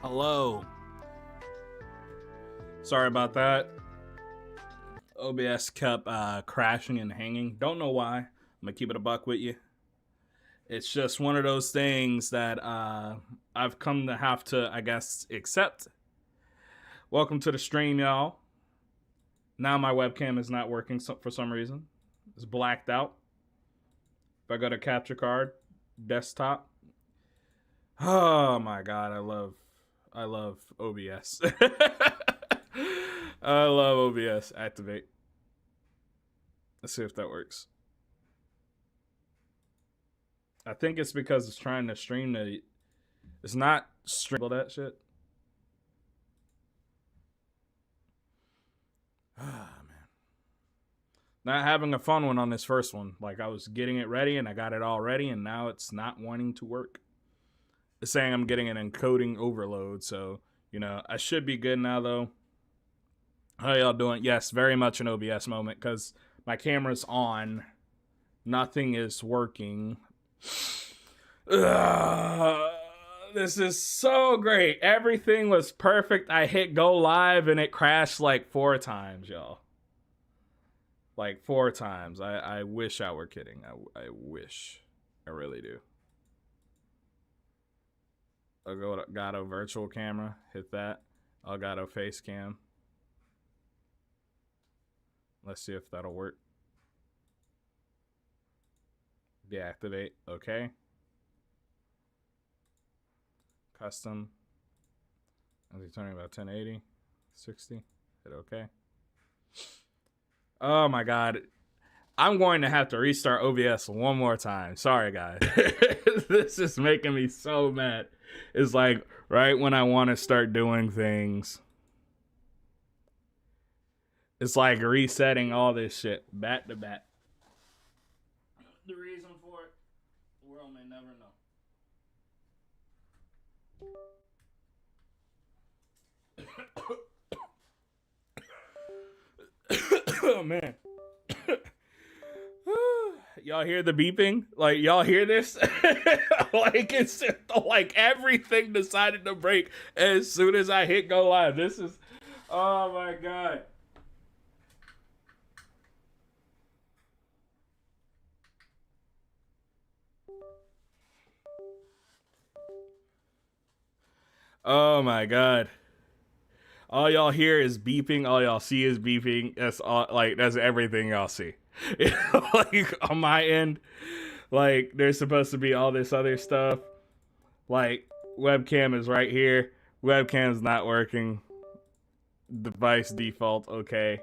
Hello. Sorry about that. OBS kept crashing and hanging. Don't know why. I'm gonna keep it a buck with you. It's just one of those things that I've come to have to, I guess, accept. Welcome to the stream, y'all. Now my webcam is not working for some reason. It's blacked out. If I go to capture card, desktop. Oh my god, I love OBS. I love OBS. Activate. Let's see if that works. I think it's because it's trying to stream the. It's not stream that shit. Ah, man. Not having a fun one on this first one. Like, I was getting it ready and I got it all ready and now it's not wanting to work. It's saying I'm getting an encoding overload, so, you know, I should be good now, though. How y'all doing? Yes, very much an OBS moment, because my camera's on. Nothing is working. This is so great. Everything was perfect. I hit go live, and it crashed like 4 times, y'all. Like 4 times. I wish I were kidding. I wish. I really do. I'll go to Gato virtual camera. Hit that. Elgato face cam. Let's see if that'll work. Deactivate. Okay. Custom. Is he turning about 1080? 60? Hit okay. Oh my god. I'm going to have to restart OBS one more time. Sorry, guys. This is making me so mad. It's like right when I want to start doing things. It's like resetting all this shit back to back. The reason for it, the world may never know. Oh man. Y'all hear the beeping? Like, y'all hear this? Like, it's just, like everything decided to break as soon as I hit go live. This is, oh my god. Oh my god. All y'all hear is beeping. All y'all see is beeping. That's all, like, that's everything y'all see. Like, on my end, like, there's supposed to be all this other stuff. Like, webcam is right here. Webcam's not working. Device default, okay.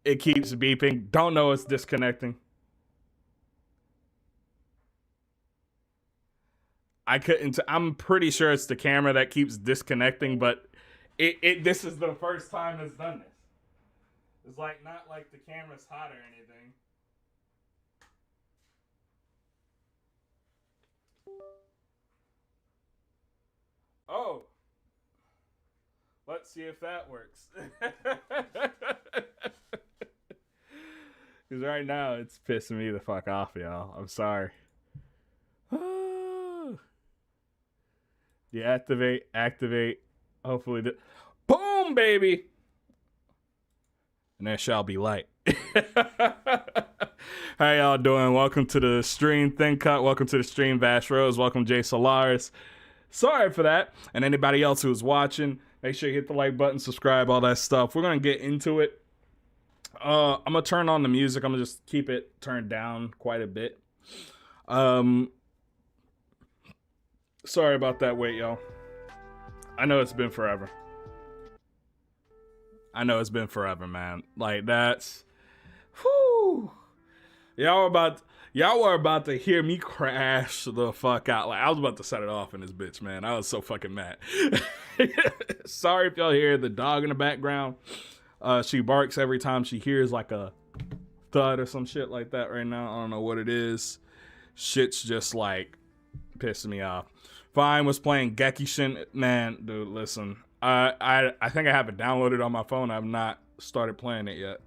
It keeps beeping. Don't know it's disconnecting. I couldn't. I'm pretty sure it's the camera that keeps disconnecting, but this is the first time it's done this. It's like not like the camera's hot or anything. Oh. Let's see if that works. Because right now it's pissing me the fuck off, y'all. I'm sorry. Deactivate, activate. Hopefully, boom, baby. And there shall be light. How y'all doing? Welcome to the stream, Thin Cut. Welcome to the stream, Vash Rose. Welcome, Jay Solaris. Sorry for that. And anybody else who's watching, make sure you hit the like button, subscribe, all that stuff. We're going to get into it. I'm going to turn on the music. I'm going to just keep it turned down quite a bit. Sorry about that wait, y'all. I know it's been forever. I know it's been forever, man. Like, that's... Whew. Y'all were about to hear me crash the fuck out. Like, I was about to set it off in this bitch, man. I was so fucking mad. Sorry if y'all hear the dog in the background. She barks every time she hears like a thud or some shit like that right now. I don't know what it is. Shit's just like pissing me off. Fine was playing Gekishin. Man, dude, listen. I think I have it downloaded on my phone. I've not started playing it yet.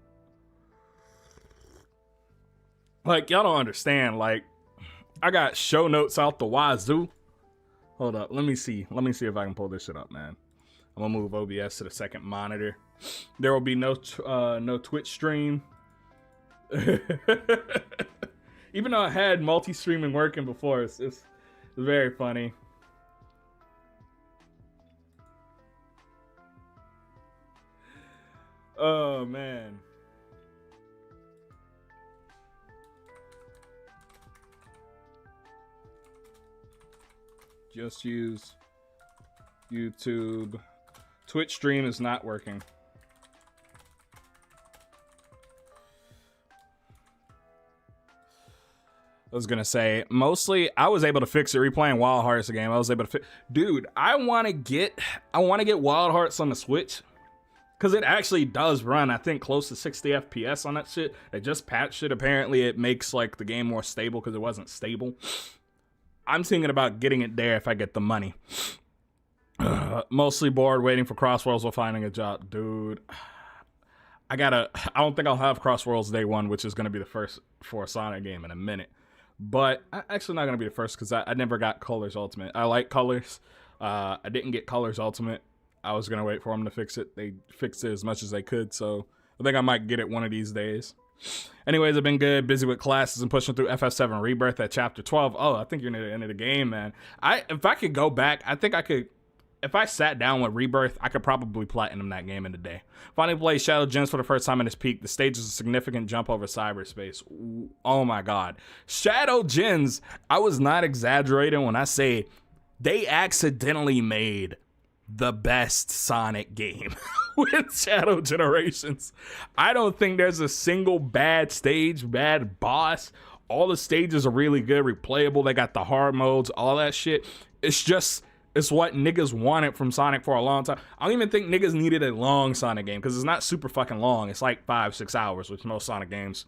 Like, y'all don't understand. Like, I got show notes out the wazoo. Hold up. Let me see. Let me see if I can pull this shit up, man. I'm gonna move OBS to the second monitor. There will be no Twitch stream. Even though I had multi-streaming working before, it's very funny. Oh man. Just use YouTube. Twitch stream is not working. I was gonna say, mostly I was able to fix it replaying Wild Hearts game. I was able to fix. Dude, I want to get Wild Hearts on the Switch because it actually does run. I think close to 60 FPS on that shit. They just patched it. Apparently, it makes like the game more stable because it wasn't stable. I'm thinking about getting it there if I get the money. Mostly bored waiting for Crossworlds while finding a job, dude. I don't think I'll have Crossworlds day one, which is gonna be the first for a Sonic game in a minute. But actually not going to be the first because I never got Colors Ultimate. I like Colors. I didn't get Colors Ultimate. I was going to wait for them to fix it. They fixed it as much as they could, so I think I might get it one of these days. Anyways, I've been good, busy with classes and pushing through FF7 Rebirth at Chapter 12. Oh, I think you're near the end of the game, man. If I could go back, I think I could. If I sat down with Rebirth, I could probably platinum that game in a day. Finally played Shadow Gems for the first time in its peak. The stage is a significant jump over cyberspace. Oh my god. Shadow Gems, I was not exaggerating when I say they accidentally made the best Sonic game with Shadow Generations. I don't think there's a single bad stage, bad boss. All the stages are really good, replayable. They got the hard modes, all that shit. It's what niggas wanted from Sonic for a long time. I don't even think niggas needed a long Sonic game because it's not super fucking long. It's like 5-6 hours, which most Sonic games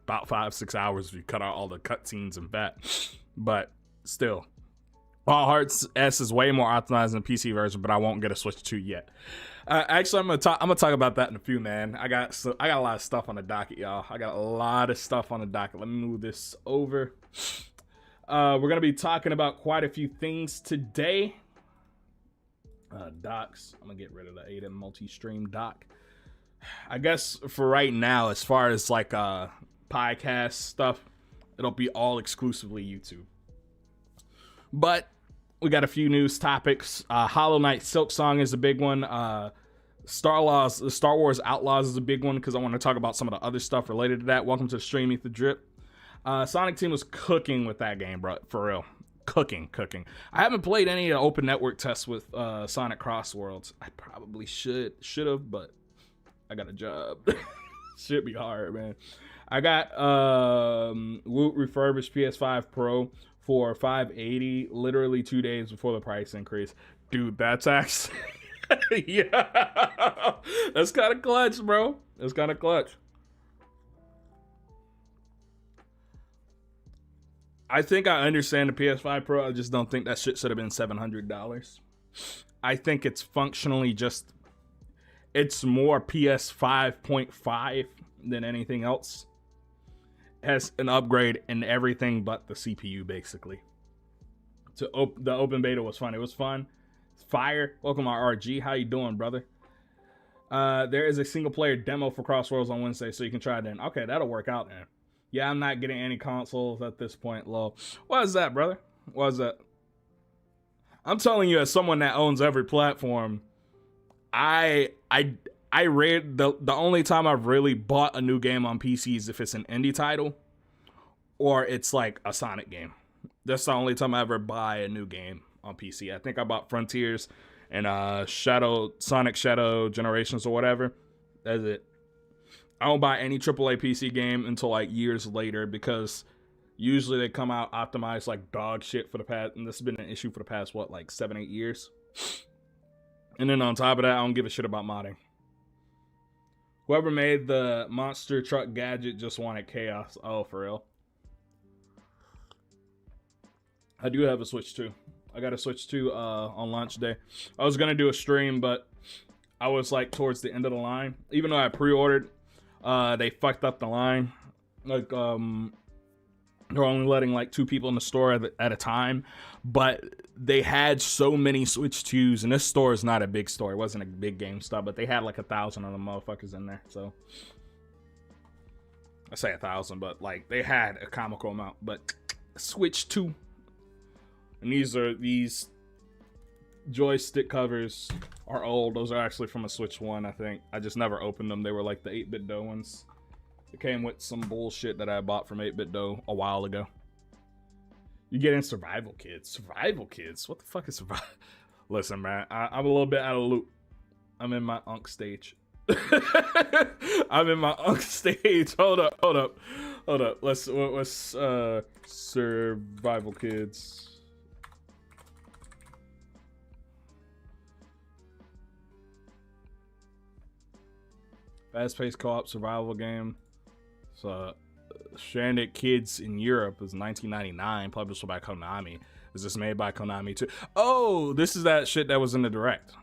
about 5-6 hours if you cut out all the cutscenes and that. But still, Wild Hearts S is way more optimized than the PC version, but I won't get a Switch 2 yet. Actually, I'm gonna talk about that in a few, man. I got a lot of stuff on the docket, y'all. I got a lot of stuff on the docket. Let me move this over. We're going to be talking about quite a few things today. Docs. I'm going to get rid of the ADEM multi-stream doc. I guess for right now, as far as like podcast stuff, it'll be all exclusively YouTube. But we got a few news topics. Hollow Knight Silksong is a big one. Star Wars Outlaws is a big one because I want to talk about some of the other stuff related to that. Welcome to the stream, Eat the Drip. Sonic Team was cooking with that game, bro. For real. Cooking. I haven't played any open network tests with Sonic Crossworlds. I probably should have, but I got a job. Should be hard, man. I got Woot refurbished PS5 Pro for $580 literally 2 days before the price increase. Dude, that's actually... yeah. That's kind of clutch, bro. That's kind of clutch. I think I understand the PS5 Pro. I just don't think that shit should have been $700. I think it's functionally just... It's more PS5.5 than anything else. Has an upgrade in everything but the CPU, basically. The open beta was fun. It was fun. Fire. Welcome to RG. How you doing, brother? There is a single player demo for Crossworlds on Wednesday, so you can try it then. Okay, that'll work out then. Yeah, I'm not getting any consoles at this point, lol. Why is that, brother? Why is that? I'm telling you, as someone that owns every platform, I read the only time I've really bought a new game on PC is if it's an indie title or it's like a Sonic game. That's the only time I ever buy a new game on PC. I think I bought Frontiers and Sonic Shadow Generations or whatever. That's it. I don't buy any AAA PC game until like years later because usually they come out optimized like dog shit for the past, and this has been an issue for the past, what, like 7-8 years? And then on top of that, I don't give a shit about modding. Whoever made the monster truck gadget just wanted chaos. Oh, for real? I do have a Switch 2. I got a Switch 2 on launch day. I was going to do a stream, but I was like towards the end of the line. Even though I pre-ordered, they fucked up the line. Like, They're only letting like 2 people in the store at a time, but they had so many Switch 2s, and this store is not a big store. It wasn't a big GameStop, but they had like 1,000 of them motherfuckers in there. So I say 1,000, but like they had a comical amount. But Switch 2, and these joystick covers are old. Those are actually from a Switch 1, I think. I just never opened them. They were like the 8BitDo ones. It came with some bullshit that I bought from 8BitDo a while ago. You get in Survival Kids. Survival Kids? What the fuck is Survival? Listen, man, I'm a little bit out of the loop. I'm in my unk stage. I'm in my unk stage. Hold up. What's Survival Kids? Fast-paced co-op survival game. So, Shadic Kids in Europe was 1999, published by Konami. Is this made by Konami too? Oh, this is that shit that was in the direct.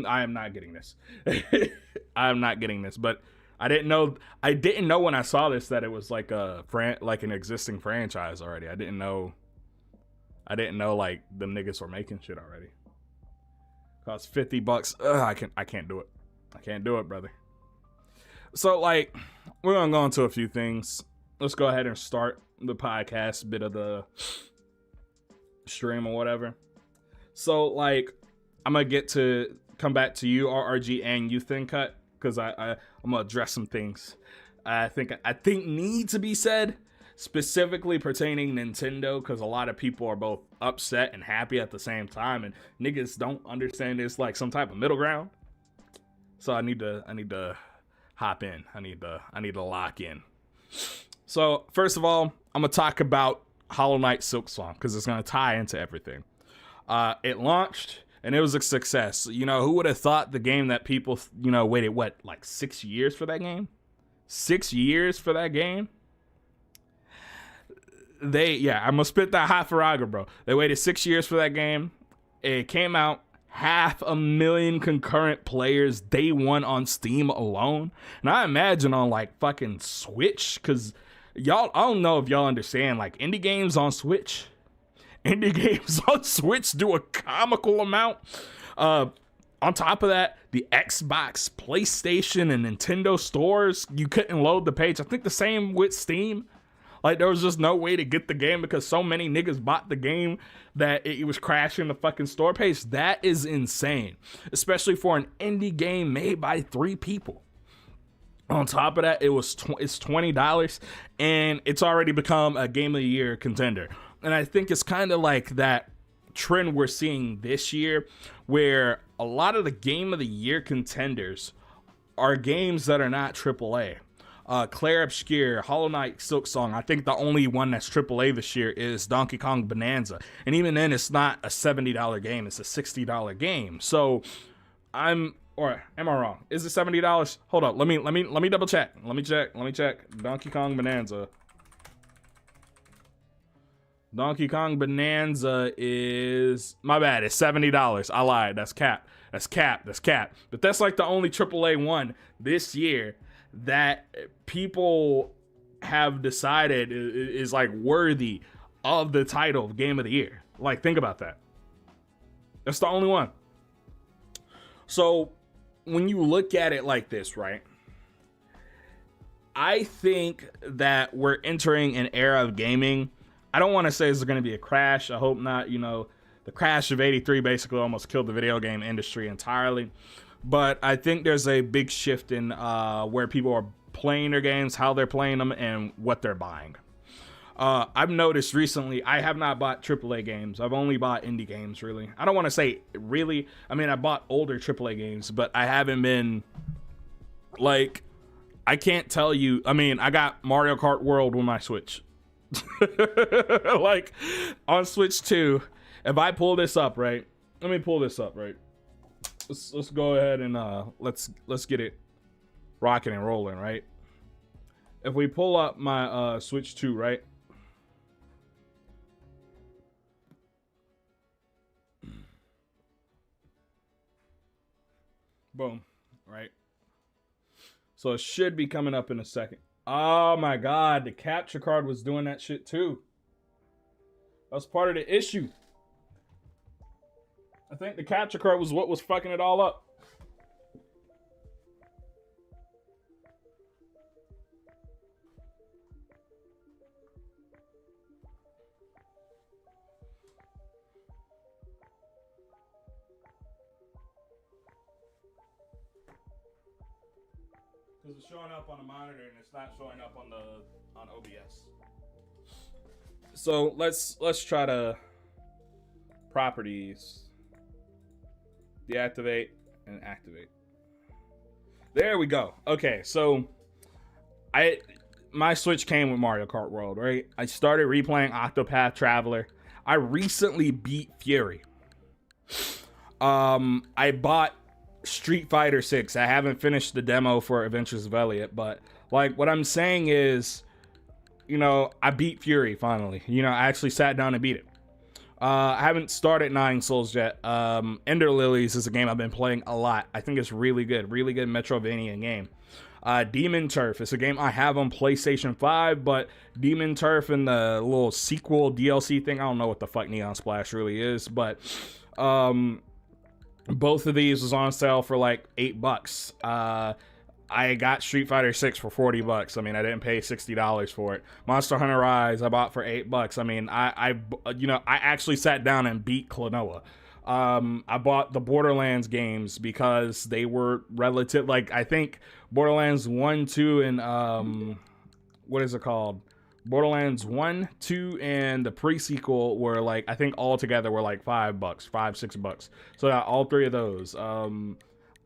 I am not getting this. I am not getting this. But I didn't know when I saw this that it was like like an existing franchise already. I didn't know like the niggas were making shit already. Cost $50. Ugh, I can't do it. I can't do it, brother. So, like, we're going to go into a few things. Let's go ahead and start the podcast bit of the stream or whatever. So, like, I'm going to come back to you, RRG, and you Thin Cut, because I'm going to address some things I think need to be said, specifically pertaining Nintendo, because a lot of people are both upset and happy at the same time, and niggas don't understand it's like some type of middle ground. So I need to hop in. I need to lock in. So first of all, I'm gonna talk about Hollow Knight Silksong because it's gonna tie into everything. It launched and it was a success. You know, who would have thought the game that people, waited like 6 years for that game? 6 years for that game? I'm gonna spit that hot Faraga, bro. They waited 6 years for that game. It came out. 500,000 concurrent players day one on Steam alone. And I imagine on like fucking Switch, because y'all, I don't know if y'all understand, like indie games on Switch do a comical amount. On top of that, the Xbox, PlayStation, and Nintendo stores, you couldn't load the page. I think the same with Steam. Like, there was just no way to get the game because so many niggas bought the game that it was crashing the fucking store page. That is insane, especially for an indie game made by 3 people. On top of that, it's $20, and it's already become a Game of the Year contender. And I think it's kind of like that trend we're seeing this year, where a lot of the Game of the Year contenders are games that are not AAA. Claire Obscure, Hollow Knight, Silksong. I think the only one that's AAA this year is Donkey Kong Bonanza. And even then, it's not a $70 game. It's a $60 game. So, am I wrong? Is it $70? Hold up. Let me double check. Let me check. Donkey Kong Bonanza. Donkey Kong Bonanza is, my bad, it's $70. I lied. That's cap. But that's like the only AAA one this year that people have decided is like worthy of the title of Game of the Year. Like, think about that. That's the only one. So when you look at it like this, right? I think that we're entering an era of gaming. I don't want to say there's going to be a crash. I hope not. The crash of 83 basically almost killed the video game industry entirely. But I think there's a big shift in where people are playing their games, how they're playing them, and what they're buying. I've noticed recently, I have not bought AAA games. I've only bought indie games, really. I don't want to say really. I mean, I bought older AAA games, but I haven't been, like, I can't tell you. I mean, I got Mario Kart World with my Switch. Like, on Switch 2, if I pull this up, right? Let me pull this up, right? Let's go ahead and let's get it rocking and rolling, right? If we pull up my Switch 2, right? Boom, right? So it should be coming up in a second. Oh my god, the capture card was doing that shit too. That's part of the issue. I think the capture card was what was fucking it all up. Because it's showing up on the monitor and it's not showing up on OBS. So let's try to properties, deactivate and activate. There we go. Okay, so my Switch came with Mario Kart World, right? I started replaying Octopath Traveler. I recently beat Fury. I bought Street Fighter 6. I haven't finished the demo for Adventures of Elliot, but like what I'm saying is, you know, I beat Fury finally. You know, I actually sat down and beat it. I haven't started Nine Souls yet. Ender Lilies is a game I've been playing a lot. I think it's really good Metrovania game. Demon Turf is a game I have on PlayStation 5, but Demon Turf and the little sequel DLC thing, I don't know what the fuck Neon Splash really is, but both of these was on sale for like $8. I got Street Fighter 6 for $40. I mean, I didn't pay $60 for it. Monster Hunter Rise I bought for $8. I mean, I actually sat down and beat Klonoa. I bought the Borderlands games because they were relative. Like, I think Borderlands 1, 2, and what is it called? Borderlands 1, 2, and the pre-sequel were like, I think all together were like $5, $6. So I got all three of those.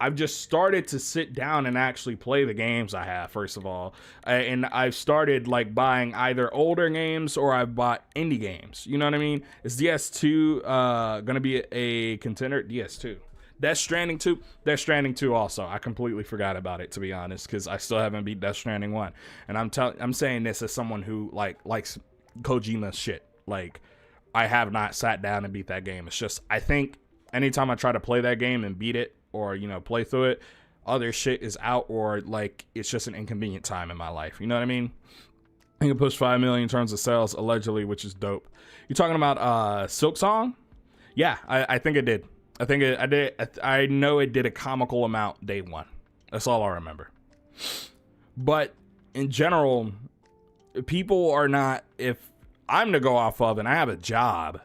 I've just started to sit down and actually play the games I have, first of all. And I've started like buying either older games or I've bought indie games. You know what I mean? Is DS2 gonna be a contender? DS2. Death Stranding 2? Death Stranding 2 also. I completely forgot about it, to be honest, because I still haven't beat Death Stranding 1. And I'm saying this as someone who likes Kojima shit. Like, I have not sat down and beat that game. It's just, I think anytime I try to play that game and beat it, or, you know, play through it, other shit is out, or like it's just an inconvenient time in my life. You know what I mean? I think it pushed 5 million in terms of sales, allegedly, which is dope. You talking about Silksong? Yeah, I think it did. I know it did a comical amount day one. That's all I remember. But in general, people are not, if I'm to go off of and I have a job,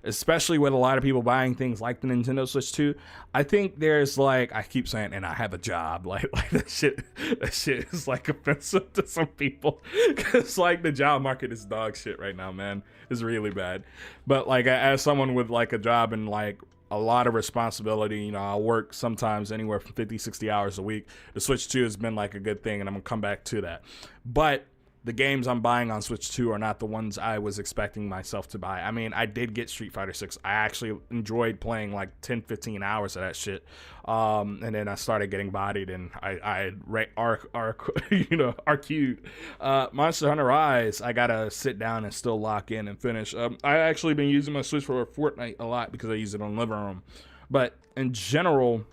especially with a lot of people buying things like the Nintendo Switch 2, I think there's like, I keep saying, and I have a job, like that shit is like offensive to some people, because like the job market is dog shit right now, man. It's really bad. But like, as someone with like a job and like a lot of responsibility, you know, I work sometimes anywhere from 50, 60 hours a week. The Switch 2 has been like a good thing, and I'm gonna come back to that. But the games I'm buying on Switch 2 are not the ones I was expecting myself to buy. I mean, I did get Street Fighter 6. I actually enjoyed playing like 10, 15 hours of that shit. And then I started getting bodied, and I RQ'd. Monster Hunter Rise, I gotta sit down and still lock in and finish. I actually been using my Switch for Fortnite a lot because I use it on Living Room. But in general,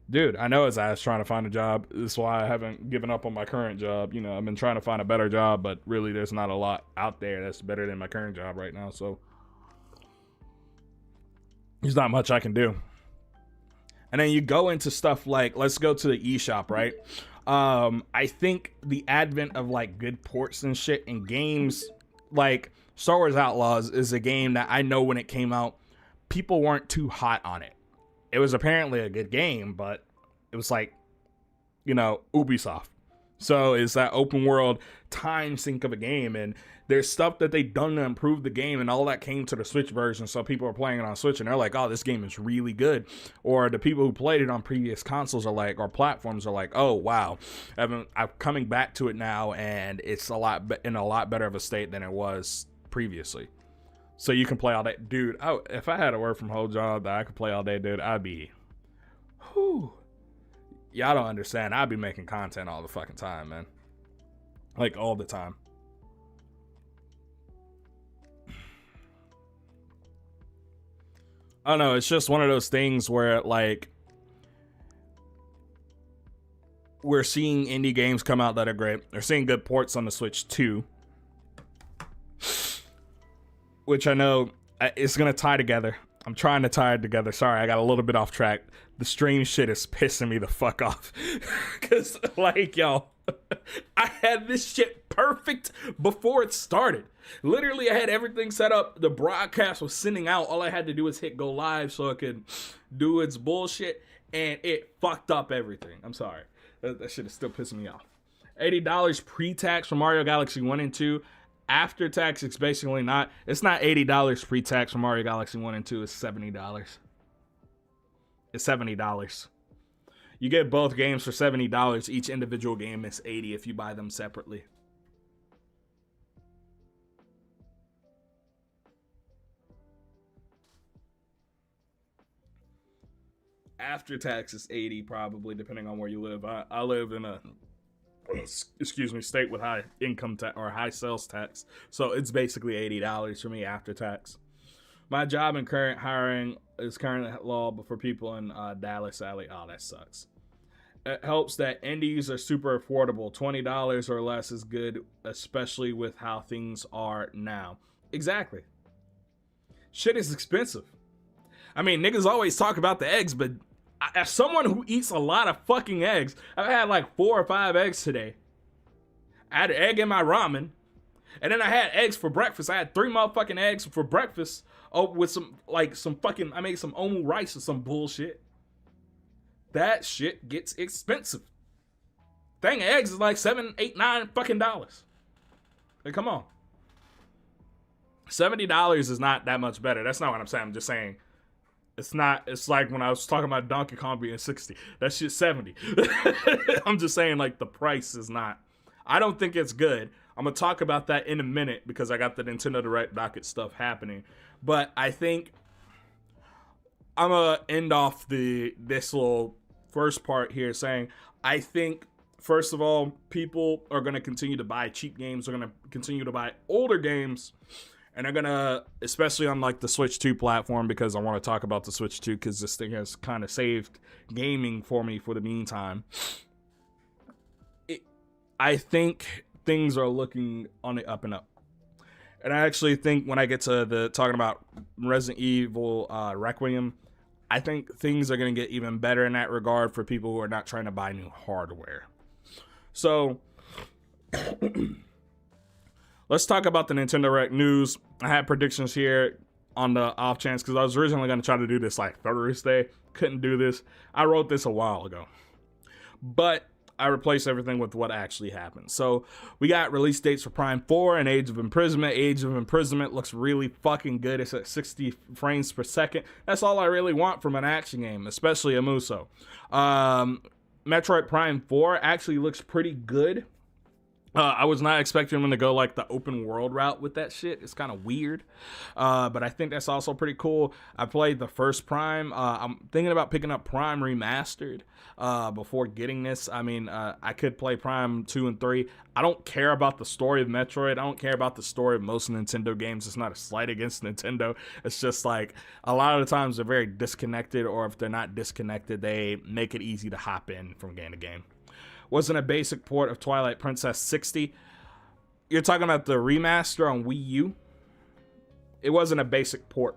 dude, I know his ass trying to find a job. That's why I haven't given up on my current job. You know, I've been trying to find a better job, but really there's not a lot out there that's better than my current job right now. So there's not much I can do. And then you go into stuff like, let's go to the eShop, right? I think the advent of like good ports and shit in games, like Star Wars Outlaws is a game that I know when it came out, people weren't too hot on it. It was apparently a good game, but it was like, you know, Ubisoft. So it's that open world time sink of a game, and there's stuff that they done to improve the game, and all that came to the Switch version. So people are playing it on Switch, and they're like, oh, this game is really good. Or the people who played it on previous consoles are like, or platforms are like, oh, wow, I'm coming back to it now, and it's in a lot better of a state than it was previously. So you can play all day. Dude, if I had a work from home job that I could play all day, dude, I'd be, whew. Y'all don't understand. I'd be making content all the fucking time, man. Like, all the time. I don't know. It's just one of those things where, like, we're seeing indie games come out that are great. They're seeing good ports on the Switch 2. which I know it's going to tie together. I'm trying to tie it together. Sorry, I got a little bit off track. The stream shit is pissing me the fuck off. Because, like, yo, I had this shit perfect before it started. Literally, I had everything set up. The broadcast was sending out. All I had to do was hit go live so it could do its bullshit. And it fucked up everything. I'm sorry. That shit is still pissing me off. $80 pre-tax for Mario Galaxy 1 and 2. After tax, it's basically not. It's not $80 pre-tax for Mario Galaxy 1 and 2. It's $70. It's $70. You get both games for $70. Each individual game is $80 if you buy them separately. After tax is $80 probably, depending on where you live. I live in a state with high income tax or high sales tax, so it's basically $80 for me after tax. My job and current hiring is currently law for people in Dallas Alley. Oh, that sucks. It helps that indies are super affordable. $20 or less is good, especially with how things are now. Exactly. Shit is expensive. I mean, niggas always talk about the eggs, but as someone who eats a lot of fucking eggs, I've had like 4 or 5 eggs today. I had an egg in my ramen, and then I had eggs for breakfast. I had 3 motherfucking eggs for breakfast. Oh, with some fucking, I made some omu rice or some bullshit. That shit gets expensive. Thing of eggs is like $7, $8, $9 fucking dollars. Like, come on. $70 is not that much better. That's not what I'm saying. I'm just saying. It's not, it's like when I was talking about Donkey Kong being 60. That shit's 70. I'm just saying, like, the price is not. I don't think it's good. I'm going to talk about that in a minute because I got the Nintendo Direct docket stuff happening. But I think I'm going to end off this little first part here saying, I think, first of all, people are going to continue to buy cheap games. They're going to continue to buy older games. And they're going to, especially on like the Switch 2 platform, because I want to talk about the Switch 2 because this thing has kind of saved gaming for me for the meantime. I think things are looking on the up and up. And I actually think when I get to the talking about Resident Evil Requiem, I think things are going to get even better in that regard for people who are not trying to buy new hardware. So let's talk about the Nintendo Direct news. I had predictions here on the off chance because I was originally going to try to do this like Thursday. Couldn't do this. I wrote this a while ago. But I replaced everything with what actually happened. So we got release dates for Prime 4 and Age of Imprisonment. Age of Imprisonment looks really fucking good. It's at 60 frames per second. That's all I really want from an action game, especially a Muso. Metroid Prime 4 actually looks pretty good. I was not expecting them to go like the open world route with that shit. It's kind of weird. But I think that's also pretty cool. I played the first Prime. I'm thinking about picking up Prime Remastered before getting this. I mean, I could play Prime 2 and 3. I don't care about the story of Metroid. I don't care about the story of most Nintendo games. It's not a slight against Nintendo. It's just like a lot of the times they're very disconnected, or if they're not disconnected, they make it easy to hop in from game to game. Wasn't a basic port of Twilight Princess 60. You're talking about the remaster on Wii U? It wasn't a basic port.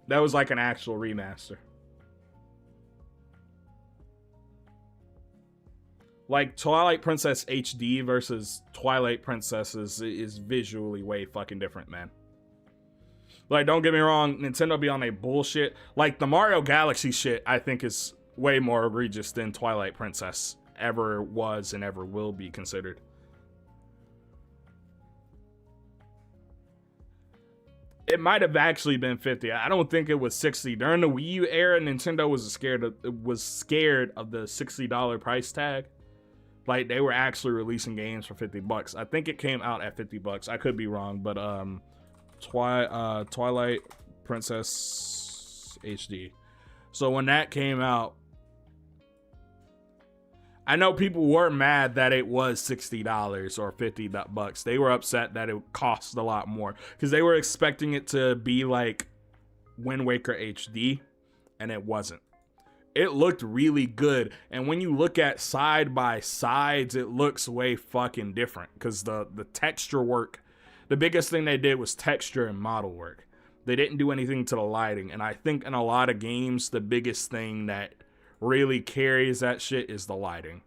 That was like an actual remaster. Like Twilight Princess HD versus Twilight Princess is visually way fucking different, man. Like, don't get me wrong, Nintendo be on a bullshit. Like, the Mario Galaxy shit, I think is way more egregious than Twilight Princess ever was and ever will be considered. It might have actually been 50. I don't think it was 60. During the Wii U era, Nintendo was scared of the $60 price tag. Like, they were actually releasing games for $50. I think it came out at $50. I could be wrong, but Twilight Princess HD. So when that came out, I know people were mad that it was $60 or $50. They were upset that it cost a lot more because they were expecting it to be like Wind Waker HD, and it wasn't. It looked really good, and when you look at side by sides, it looks way fucking different because the texture work, The biggest thing they did was texture and model work. They didn't do anything to the lighting. And I think in a lot of games, the biggest thing that really carries that shit is the lighting.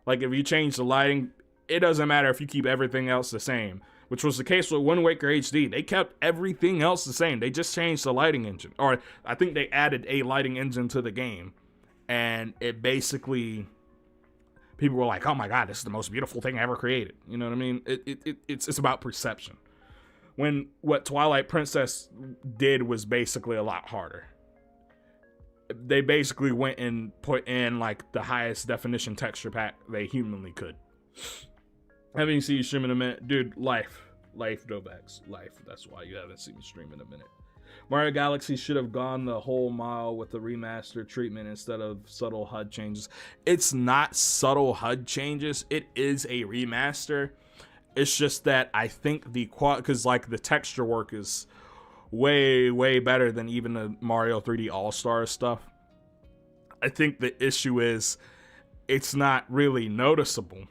Like, if you change the lighting, it doesn't matter if you keep everything else the same, which was the case with Wind Waker HD. They kept everything else the same. They just changed the lighting engine. Or I think they added a lighting engine to the game. And it basically, people were like, oh my God, this is the most beautiful thing ever created. You know what I mean? It's about perception. When what Twilight Princess did was basically a lot harder. They basically went and put in like the highest definition texture pack they humanly could. Haven't seen you stream in a minute. Dude, life, Dovax, life. That's why you haven't seen me stream in a minute. Mario Galaxy should have gone the whole mile with the remaster treatment instead of subtle HUD changes. It's not subtle HUD changes. It is a remaster. It's just that I think because like the texture work is way, way better than even the Mario 3D All-Stars stuff. I think the issue is it's not really noticeable.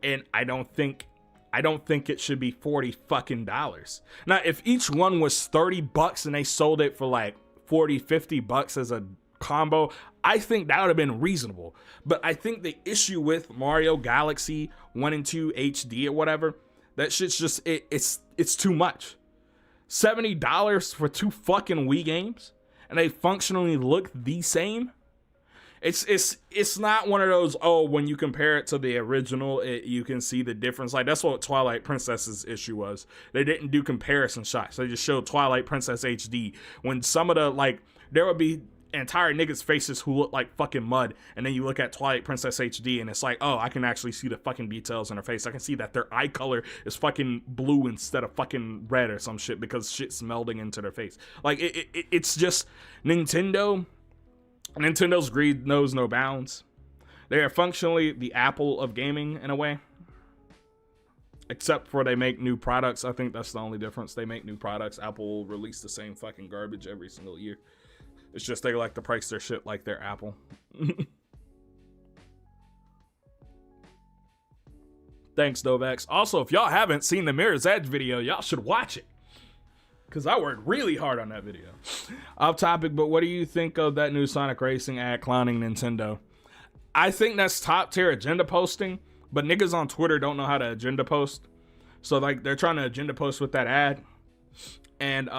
And I don't think it should be $40 fucking dollars. Now, if each one was $30 and they sold it for like $40-$50 as a combo, I think that would have been reasonable. But I think the issue with Mario Galaxy 1 and 2 HD or whatever, that shit's just it's too much. $70 for 2 fucking Wii games and they functionally look the same. It's not one of those, oh, when you compare it to the original, you can see the difference. Like, that's what Twilight Princess's issue was. They didn't do comparison shots. They just showed Twilight Princess HD. When some of the, like, there would be entire niggas' faces who look like fucking mud, and then you look at Twilight Princess HD, and it's like, oh, I can actually see the fucking details in her face. I can see that their eye color is fucking blue instead of fucking red or some shit because shit's melding into their face. Like, it's just Nintendo's greed knows no bounds. They are functionally the Apple of gaming in a way. Except for they make new products. I think that's the only difference. They make new products. Apple will release the same fucking garbage every single year. It's just they like to price their shit like they're Apple. Thanks, Dovax. Also, if y'all haven't seen the Mirror's Edge video, y'all should watch it. Because I worked really hard on that video. Off topic, but what do you think of that new Sonic Racing ad clowning Nintendo? I think that's top tier agenda posting, but niggas on Twitter don't know how to agenda post. So like they're trying to agenda post with that ad. And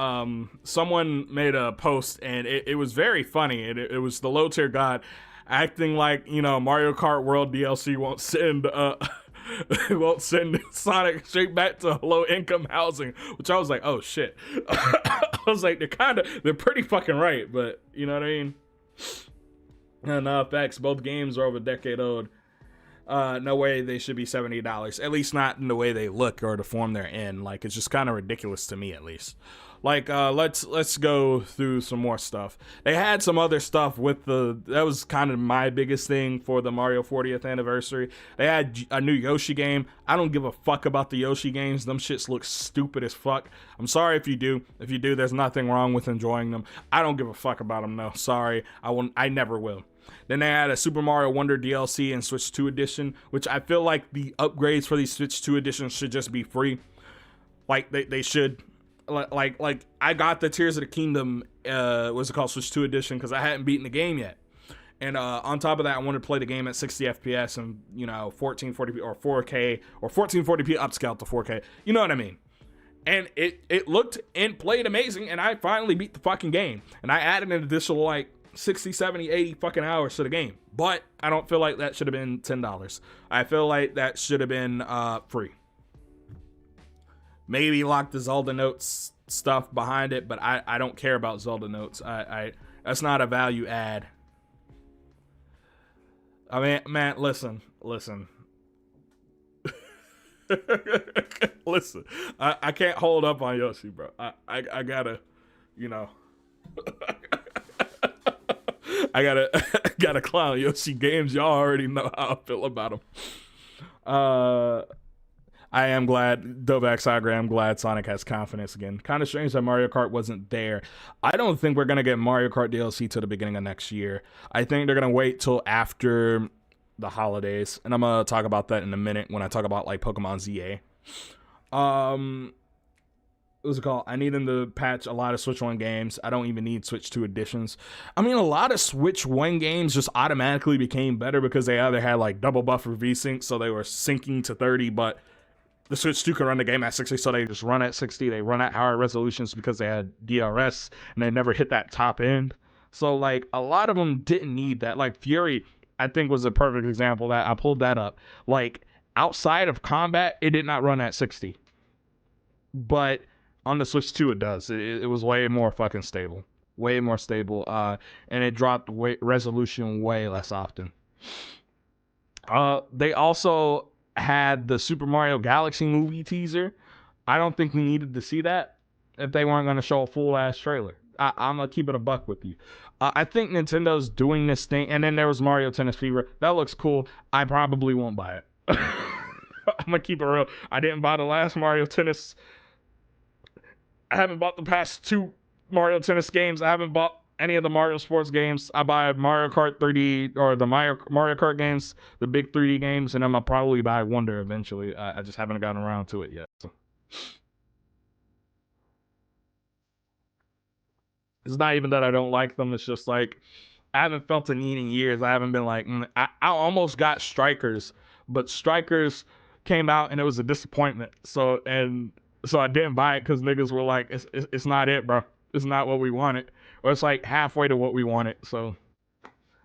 someone made a post and it was very funny. It was the low tier god acting like, you know, Mario Kart World DLC won't send Sonic straight back to low income housing, which I was like, oh shit. I was like, they're pretty fucking right, but you know what I mean? And facts, both games are over a decade old. No way they should be $70, at least not in the way they look or the form they're in. Like, it's just kind of ridiculous to me, at least. Like, let's go through some more stuff. They had some other stuff with that was kind of my biggest thing for the Mario 40th anniversary. They had a new Yoshi game. I don't give a fuck about the Yoshi games. Them shits look stupid as fuck. I'm sorry if you do. If you do, there's nothing wrong with enjoying them. I don't give a fuck about them, though. Sorry. I never will. Then they had a Super Mario Wonder DLC and Switch 2 edition, which I feel like the upgrades for these Switch 2 editions should just be free. Like, they should. Like I got the Tears of the Kingdom, what's it called, Switch 2 edition, because I hadn't beaten the game yet. And on top of that, I wanted to play the game at 60 FPS and, you know, 1440p or 4K or 1440p upscaled to 4K. You know what I mean? And it looked and played amazing, and I finally beat the fucking game. And I added an additional, like, 60, 70, 80 fucking hours to the game. But I don't feel like that should have been $10. I feel like that should have been free. Maybe lock the Zelda Notes stuff behind it, but I don't care about Zelda Notes. That's not a value add. I mean, man, listen. Listen, I can't hold up on Yoshi, bro. I gotta, you know, I gotta clown Yoshi games. Y'all already know how I feel about them. I am glad, Dovax Agri, I'm glad Sonic has confidence again. Kind of strange that Mario Kart wasn't there. I don't think we're going to get Mario Kart DLC to the beginning of next year. I think they're going to wait till after the holidays. And I'm going to talk about that in a minute when I talk about like Pokemon ZA. What's it called? I need them to patch a lot of Switch 1 games. I don't even need Switch 2 editions. I mean, a lot of Switch 1 games just automatically became better because they either had like double buffer VSync, so they were syncing to 30, but the Switch 2 can run the game at 60, so they just run at 60. They run at higher resolutions because they had DRS, and they never hit that top end. So, like, a lot of them didn't need that. Like, Fury, I think, was a perfect example of that. I pulled that up. Like, outside of combat, it did not run at 60. But on the Switch 2, it does. It was way more fucking stable. Way more stable. And it dropped resolution way less often. They also had the Super Mario Galaxy movie teaser. I don't think we needed to see that if they weren't going to show a full-ass trailer. I'm going to keep it a buck with you. I think Nintendo's doing this thing. And then there was Mario Tennis Fever. That looks cool. I probably won't buy it. I'm going to keep it real. I didn't buy the last Mario Tennis. I haven't bought the past 2 Mario Tennis games. I haven't bought any of the Mario Sports games. I buy Mario Kart 3D or the Mario Kart games, the big 3D games, and then I'll probably buy Wonder eventually. I just haven't gotten around to it yet. So. It's not even that I don't like them. It's just like I haven't felt a need in years. I haven't been like, I almost got Strikers, but Strikers came out and it was a disappointment. So I didn't buy it because niggas were like, it's not it, bro. It's not what we wanted. Or it's like halfway to what we wanted. So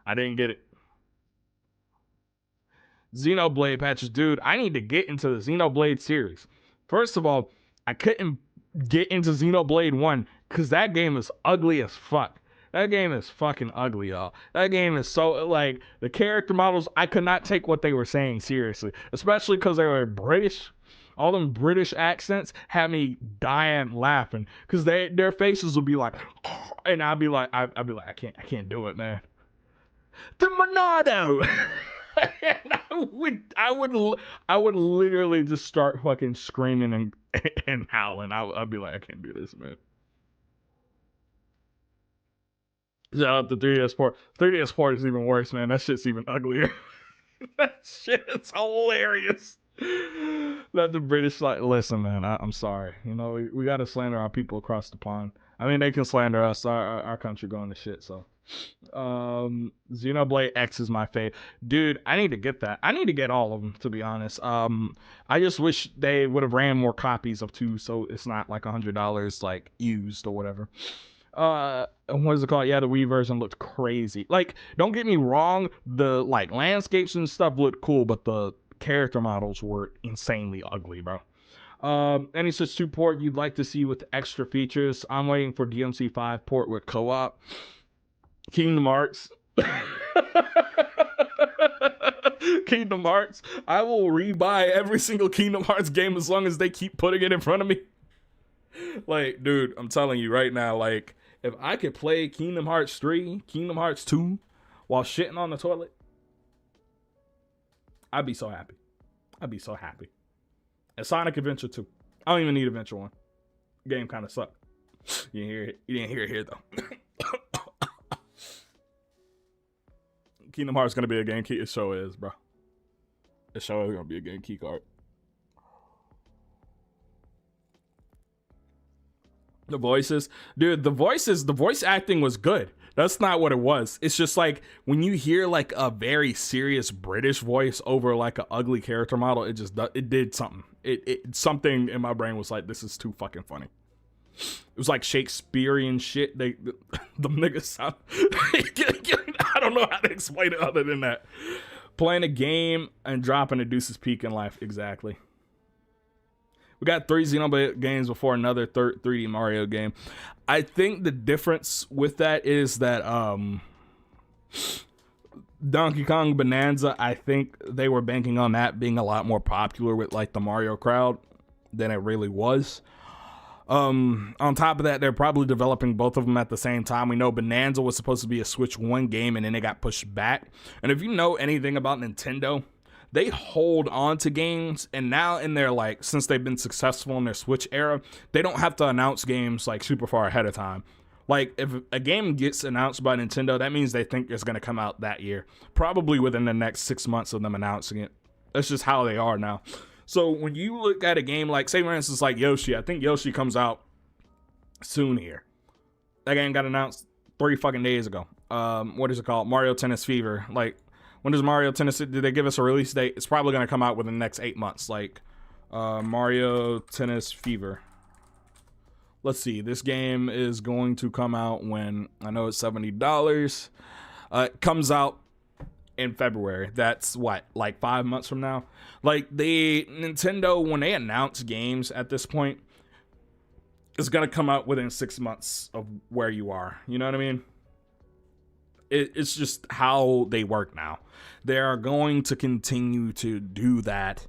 I didn't get it. Xenoblade patches. Dude, I need to get into the Xenoblade series. First of all, I couldn't get into Xenoblade 1 because that game is ugly as fuck. That game is fucking ugly, y'all. That game is so, like, the character models, I could not take what they were saying seriously. Especially because they were British. All them British accents had me dying laughing because their faces would be like, and I'd be like, I can't do it, man. The Monado. And I would literally just start fucking screaming and howling. I'd be like, I can't do this, man. Shout out to 3DS Port. 3DS Port is even worse, man. That shit's even uglier. That shit is hilarious. That the British like, listen, man, I'm sorry. You know, we gotta slander our people across the pond. I mean, they can slander us. Our country going to shit. So, Xenoblade X is my fave, dude. I need to get that. I need to get all of them, to be honest. I just wish they would have ran more copies of 2, so it's not like $100 like used or whatever. What is it called? Yeah, the Wii version looked crazy. Like, don't get me wrong, the like landscapes and stuff looked cool, but the character models were insanely ugly, bro. Any Switch 2 port you'd like to see with extra features? I'm waiting for DMC5 port with co-op. Kingdom Hearts. Kingdom Hearts. I will rebuy every single Kingdom Hearts game as long as they keep putting it in front of me. Like, dude, I'm telling you right now, like, if I could play Kingdom Hearts 3, Kingdom Hearts 2 while shitting on the toilet, I'd be so happy. I'd be so happy. And Sonic Adventure 2. I don't even need Adventure 1. Game kind of sucked. You didn't hear it. You didn't hear it here, though. Kingdom Hearts going to be a game key. It sure is, bro. It sure is going to be a game key card. The voices. Dude, the voice acting was good. That's not what it was. It's just like when you hear like a very serious British voice over like an ugly character model, it did something. It something in my brain was like, this is too fucking funny. It was like Shakespearean shit. The niggas sound. I don't know how to explain it other than that. Playing a game and dropping a Deuce's Peak in life. Exactly. We got 3 Xenoblade games before another 3D Mario game. I think the difference with that is that Donkey Kong Bonanza, I think they were banking on that being a lot more popular with like the Mario crowd than it really was. On top of that, they're probably developing both of them at the same time. We know Bonanza was supposed to be a Switch 1 game and then it got pushed back. And if you know anything about Nintendo, they hold on to games, and now in their like, since they've been successful in their Switch era, they don't have to announce games like super far ahead of time. Like, if a game gets announced by Nintendo, that means they think it's going to come out that year, probably within the next 6 months of them announcing it. That's just how they are now. So when you look at a game like, say for instance, like Yoshi, I think Yoshi comes out soon here. That game got announced 3 fucking days ago. What is it called? Mario Tennis Fever. Like, when does Mario Tennis, did they give us a release date? It's probably going to come out within the next 8 months. Like, Mario Tennis Fever. Let's see. This game is going to come out when, I know it's $70. It comes out in February. That's what, like 5 months from now? Like, Nintendo, when they announce games at this point, it's going to come out within 6 months of where you are. You know what I mean? It's just how they work now. They are going to continue to do that.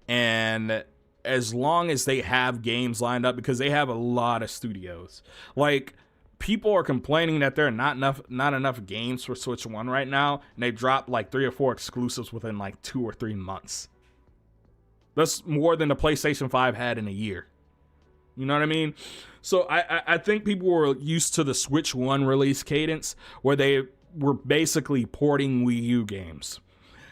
And as long as they have games lined up, because they have a lot of studios. Like, people are complaining that there are not enough games for Switch 1 right now. And they dropped like 3 or 4 exclusives within like 2 or 3 months. That's more than the PlayStation 5 had in a year. You know what I mean? So I think people were used to the Switch 1 release cadence where they were basically porting Wii U games.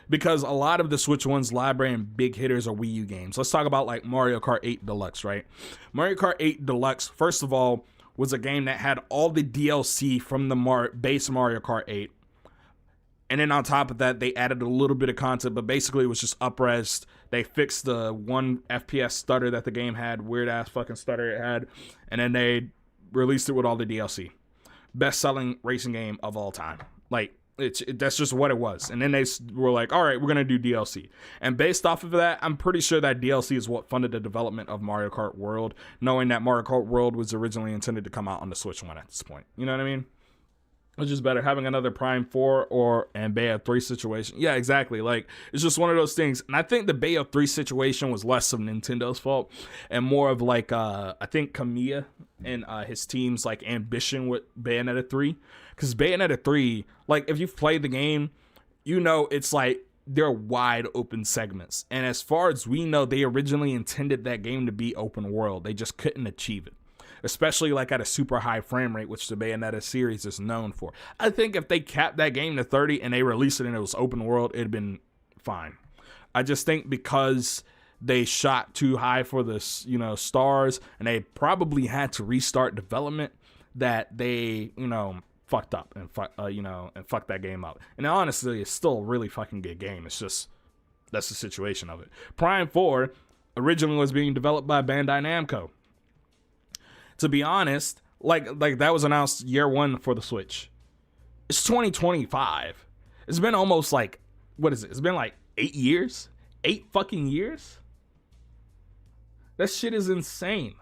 Because a lot of the Switch 1's library and big hitters are Wii U games. Let's talk about like Mario Kart 8 Deluxe, right? Mario Kart 8 Deluxe, first of all, was a game that had all the DLC from the base Mario Kart 8. And then on top of that, they added a little bit of content, but basically it was just up-resed. They fixed the 1 FPS stutter that the game had, weird-ass fucking stutter it had, and then they released it with all the DLC. Best-selling racing game of all time. Like, that's just what it was. And then they were like, all right, we're going to do DLC. And based off of that, I'm pretty sure that DLC is what funded the development of Mario Kart World, knowing that Mario Kart World was originally intended to come out on the Switch 1 at this point. You know what I mean? Which is better, having another Prime 4 and Bayonetta 3 situation? Yeah, exactly. Like, it's just one of those things. And I think the Bayonetta 3 situation was less of Nintendo's fault and more of like, I think Kamiya and his team's like ambition with Bayonetta 3. Because Bayonetta 3, like, if you've played the game, you know it's like they're wide open segments. And as far as we know, they originally intended that game to be open world. They just couldn't achieve it. Especially like at a super high frame rate, which the Bayonetta series is known for. I think if they capped that game to 30 and they released it and it was open world, it'd been fine. I just think because they shot too high for the, stars, and they probably had to restart development, that they, fucked up and fucked that game up. And honestly, it's still a really fucking good game. It's just, that's the situation of it. Prime 4 originally was being developed by Bandai Namco. To be honest, like that was announced year 1 for the Switch. It's 2025. It's been almost like, what is it? It's been like 8 years? 8 fucking years? That shit is insane.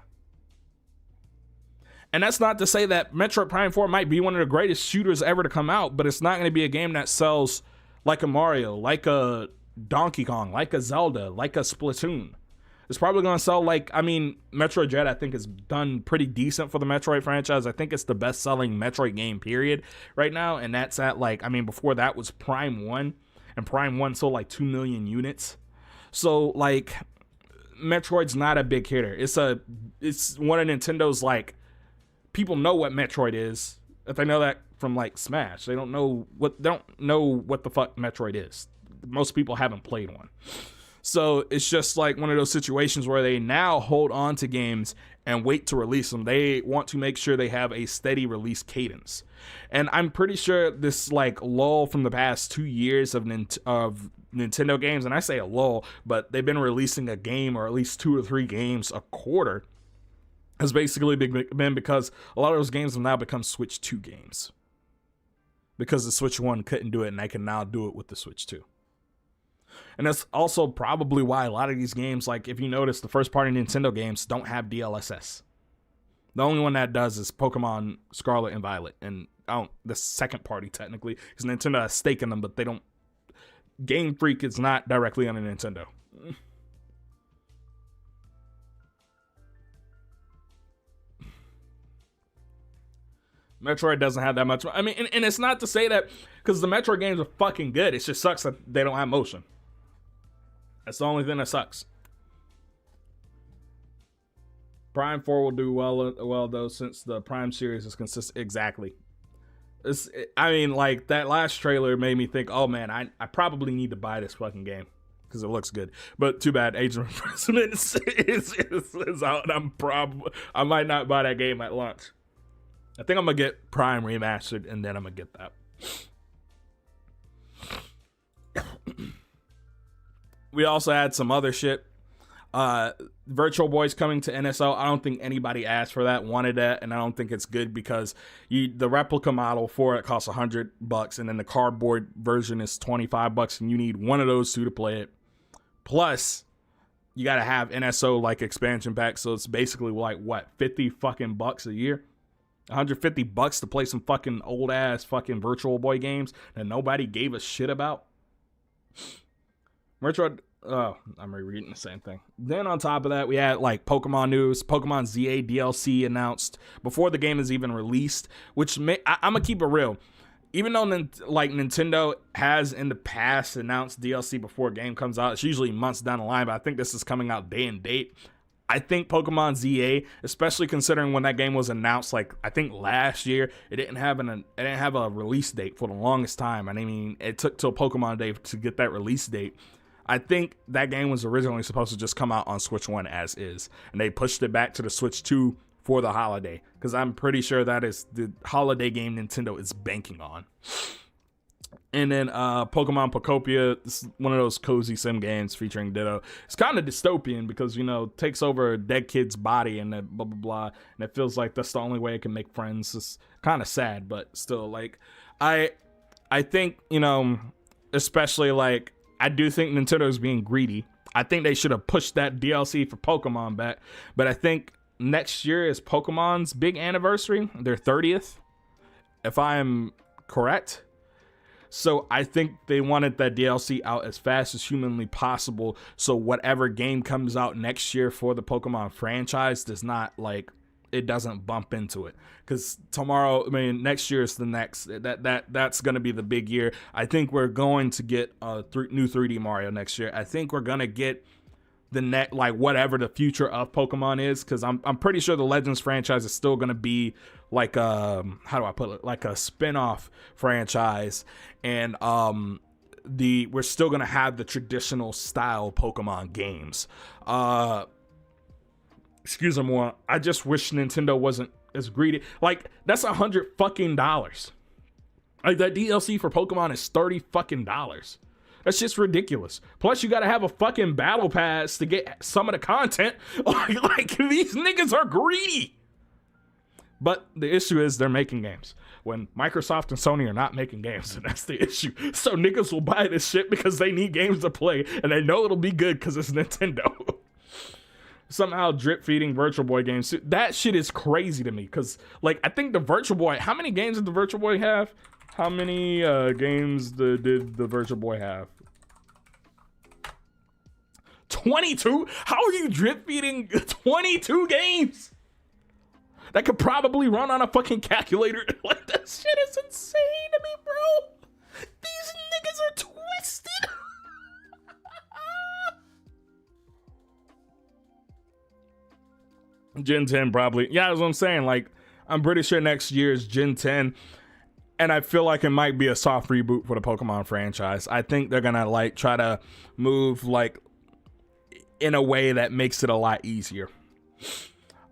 And that's not to say that Metroid Prime 4 might be one of the greatest shooters ever to come out, but it's not going to be a game that sells like a Mario, like a Donkey Kong, like a Zelda, like a Splatoon. It's probably going to sell Metroid Dread, I think, has done pretty decent for the Metroid franchise. I think it's the best-selling Metroid game, period, right now. And that's at, before that was Prime 1. And Prime 1 sold, 2 million units. So, Metroid's not a big hitter. It's one of Nintendo's, people know what Metroid is. If they know that from, Smash. They don't know what the fuck Metroid is. Most people haven't played one. So it's just like one of those situations where they now hold on to games and wait to release them. They want to make sure they have a steady release cadence. And I'm pretty sure this lull from the past 2 years of Nintendo games, and I say a lull, but they've been releasing a game or at least 2 or 3 games a quarter, has basically been because a lot of those games have now become Switch 2 games. Because the Switch 1 couldn't do it, and they can now do it with the Switch 2. And that's also probably why a lot of these games, if you notice, the first-party Nintendo games don't have DLSS. The only one that does is Pokemon Scarlet and Violet. And the second party, technically, because Nintendo has stake in them, but they don't... Game Freak is not directly on a Nintendo. Metroid doesn't have that much... and it's not to say that... Because the Metroid games are fucking good. It just sucks that they don't have motion. That's the only thing that sucks. Prime 4 will do well though, since the Prime series is consistent. Exactly. That last trailer made me think, oh man, I probably need to buy this fucking game. because it looks good. But too bad, Age of Imprisonment is out, and I might not buy that game at launch. I think I'm gonna get Prime Remastered, and then I'm gonna get that. We also had some other shit. Virtual Boy's coming to NSO. I don't think anybody asked for that, wanted that, and I don't think it's good because the replica model for it costs $100, and then the cardboard version is $25, and you need one of those two to play it. Plus, you gotta have NSO like expansion pack, so it's basically like what, 50 fucking bucks a year, $150 to play some fucking old ass fucking Virtual Boy games that nobody gave a shit about. I'm rereading the same thing. Then on top of that, we had like Pokemon news. Pokemon ZA DLC announced before the game is even released, which I'm gonna keep it real. Even though like Nintendo has in the past announced DLC before a game comes out, it's usually months down the line, but I think this is coming out day and date. I think Pokemon ZA, especially considering when that game was announced, like I think last year, it didn't have a release date for the longest time. And I mean, it took till Pokemon Day to get that release date. I think that game was originally supposed to just come out on Switch 1 as is, and they pushed it back to the Switch 2 for the holiday, because I'm pretty sure that is the holiday game Nintendo is banking on. And then Pokemon Pocopia, this is one of those cozy sim games featuring Ditto. It's kind of dystopian because, you know, takes over a dead kid's body and blah, blah, blah. And it feels like that's the only way it can make friends. It's kind of sad, but still, like, I think, you know, especially, like, I do think Nintendo is being greedy. I think they should have pushed that DLC for Pokemon back. But I think next year is Pokemon's big anniversary, their 30th, if I am correct. So I think they wanted that DLC out as fast as humanly possible, so whatever game comes out next year for the Pokemon franchise does not, like, it doesn't bump into it. Because next year is the next. That's going to be the big year. I think we're going to get a new 3D Mario next year. I think we're going to get the net, like, whatever the future of Pokemon is, because I'm pretty sure the Legends franchise is still going to be like how do I put it, like a spin-off franchise, and we're still going to have the traditional style Pokemon games. Excuse me, more. I just wish Nintendo wasn't as greedy. Like, that's $100 fucking dollars. Like, that DLC for Pokemon is $30 fucking dollars. That's just ridiculous. Plus, you gotta have a fucking battle pass to get some of the content. Like, these niggas are greedy. But the issue is they're making games. When Microsoft and Sony are not making games, and that's the issue. So niggas will buy this shit because they need games to play, and they know it'll be good because it's Nintendo. Somehow drip feeding Virtual Boy games. That shit is crazy to me, because, like, I think the Virtual Boy, how many games did the Virtual Boy have? How many games did the Virtual Boy have? 22? How are you drip feeding 22 games? That could probably run on a fucking calculator. Like, that shit is insane to me, bro. These niggas are twisted. Gen 10 probably. Yeah, that's what I'm saying. Like, I'm pretty sure next year is Gen 10. And I feel like it might be a soft reboot for the Pokemon franchise. I think they're gonna, like, try to move, like, in a way that makes it a lot easier.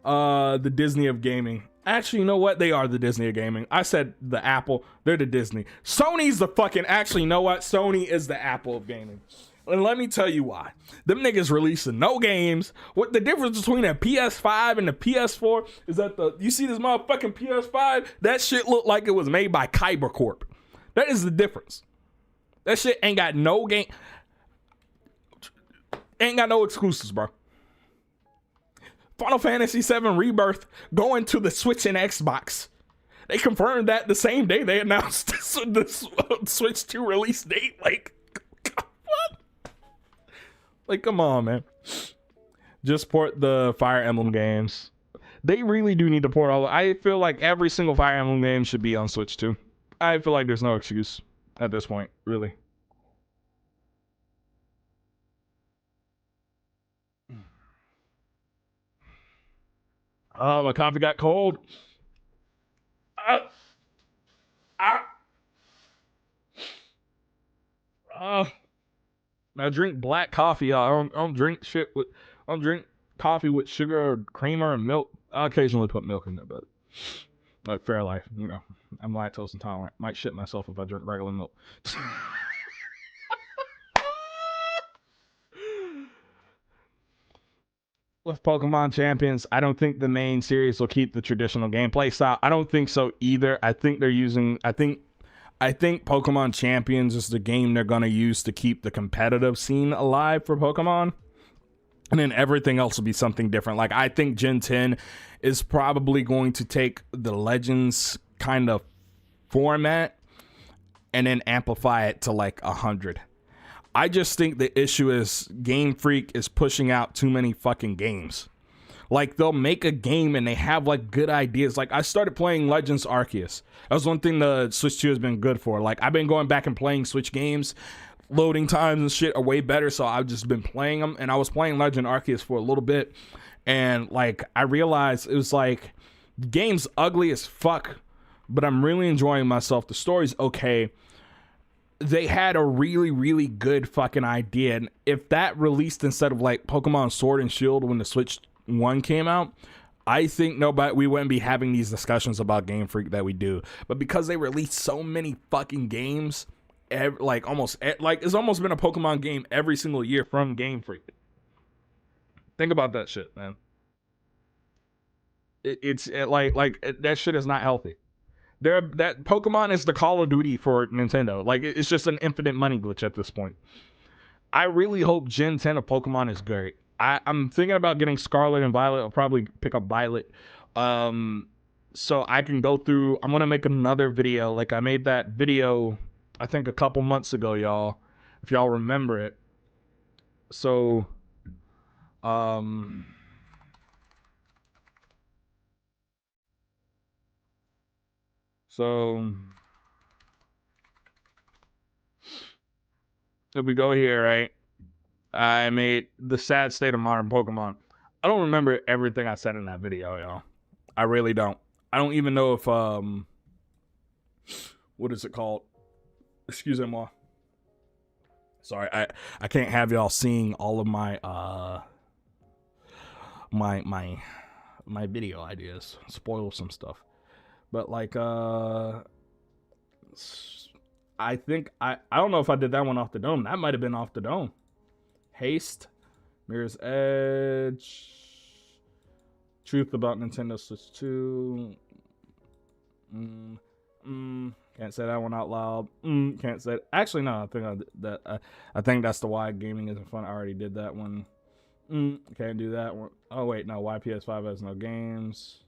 The Disney of gaming. Actually, you know what? They are the Disney of gaming. I said the Apple. They're the Disney. Sony's the fucking... Actually, you know what? Sony is the Apple of gaming. And let me tell you why. Them niggas releasing no games. What the difference between a PS5 and the PS4 is that you see this motherfucking PS5? That shit looked like it was made by Kyber Corp. That is the difference. That shit ain't got no game. Ain't got no exclusives, bro. Final Fantasy VII Rebirth going to the Switch and Xbox. They confirmed that the same day they announced the Switch 2 release date. Like, what? Like, come on, man. Just port the Fire Emblem games. They really do need to port all. I feel like every single Fire Emblem game should be on Switch 2. I feel like there's no excuse at this point, really. Oh, my coffee got cold. I drink black coffee. I don't drink shit with. I don't drink coffee with sugar or creamer and milk. I occasionally put milk in there, but like fair life, you know. I'm lactose intolerant. Might shit myself if I drink regular milk. With Pokemon Champions, I don't think the main series will keep the traditional gameplay style. I don't think so either. I think they're using. I think Pokemon Champions is the game they're gonna use to keep the competitive scene alive for Pokemon. And then everything else will be something different. Like, I think Gen 10 is probably going to take the Legends kind of format and then amplify it to like 100. I just think the issue is Game Freak is pushing out too many fucking games. Like, they'll make a game and they have like good ideas. Like, I started playing Legends Arceus. That was one thing the Switch 2 has been good for. Like, I've been going back and playing Switch games. Loading times and shit are way better, so I've just been playing them. And I was playing Legend Arceus for a little bit, and like, I realized it was like, the game's ugly as fuck, but I'm really enjoying myself. The story's okay. They had a really, really good fucking idea, and if that released instead of like Pokemon Sword and Shield when the Switch 1 came out, I think we wouldn't be having these discussions about Game Freak that we do. But because they released so many fucking games, it's almost been a Pokemon game every single year from Game Freak. Think about that shit, man. That shit is not healthy. That Pokemon is the Call of Duty for Nintendo. Like, it's just an infinite money glitch at this point. I really hope Gen 10 of Pokemon is great. I'm thinking about getting Scarlet and Violet. I'll probably pick up Violet. So I can go through. I'm gonna make another video. Like, I made that video, I think, a couple months ago, y'all, if y'all remember it. So, if we go here, right, I made the sad state of modern Pokemon. I don't remember everything I said in that video, y'all. I really don't. I don't even know if, what is it called? Excuse me, moi. Sorry, I can't have y'all seeing all of my my video ideas. Spoil some stuff. But like I think I don't know if I did that one off the dome. That might have been off the dome. Haste, Mirror's Edge, Truth About Nintendo Switch 2. Can't say that one out loud. Can't say it. Actually, no. I think that's the Why Gaming Isn't Fun. I already did that one. Can't do that one. Oh wait, no. Why PS5 has no games.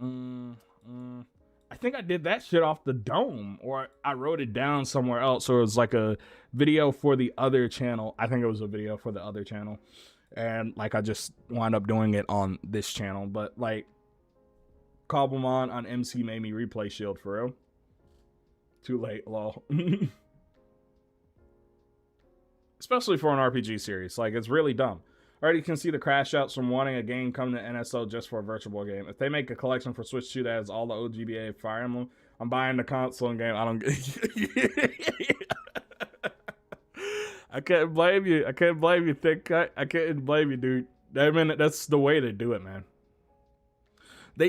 I think I did that shit off the dome, or I wrote it down somewhere else, or it was like a video for the other channel. I think it was a video for the other channel, and like I just wound up doing it on this channel. But like, Cobblemon on MC made me replay Shield for real. Too late, lol. Especially for an RPG series, like, it's really dumb. Already can see the crash outs from wanting a game coming to NSO just for a virtual boy game. If they make a collection for Switch 2 that has all the OGBA Fire Emblem, I'm buying the console and game. I don't I can't blame you. I can't blame you, Thick Cut. I can't blame you, dude. I mean, that's the way to do it, man. I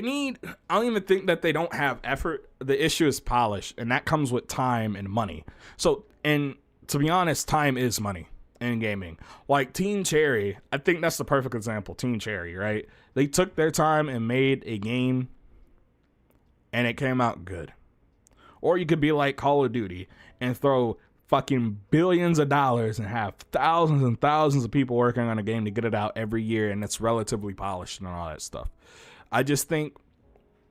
don't even think that they don't have effort. The issue is polish, and that comes with time and money. So, and to be honest, time is money in gaming. Like Team Cherry, I think that's the perfect example. Team Cherry, right? They took their time and made a game, and it came out good. Or you could be like Call of Duty and throw fucking billions of dollars and have thousands and thousands of people working on a game to get it out every year, and it's relatively polished and all that stuff. I just think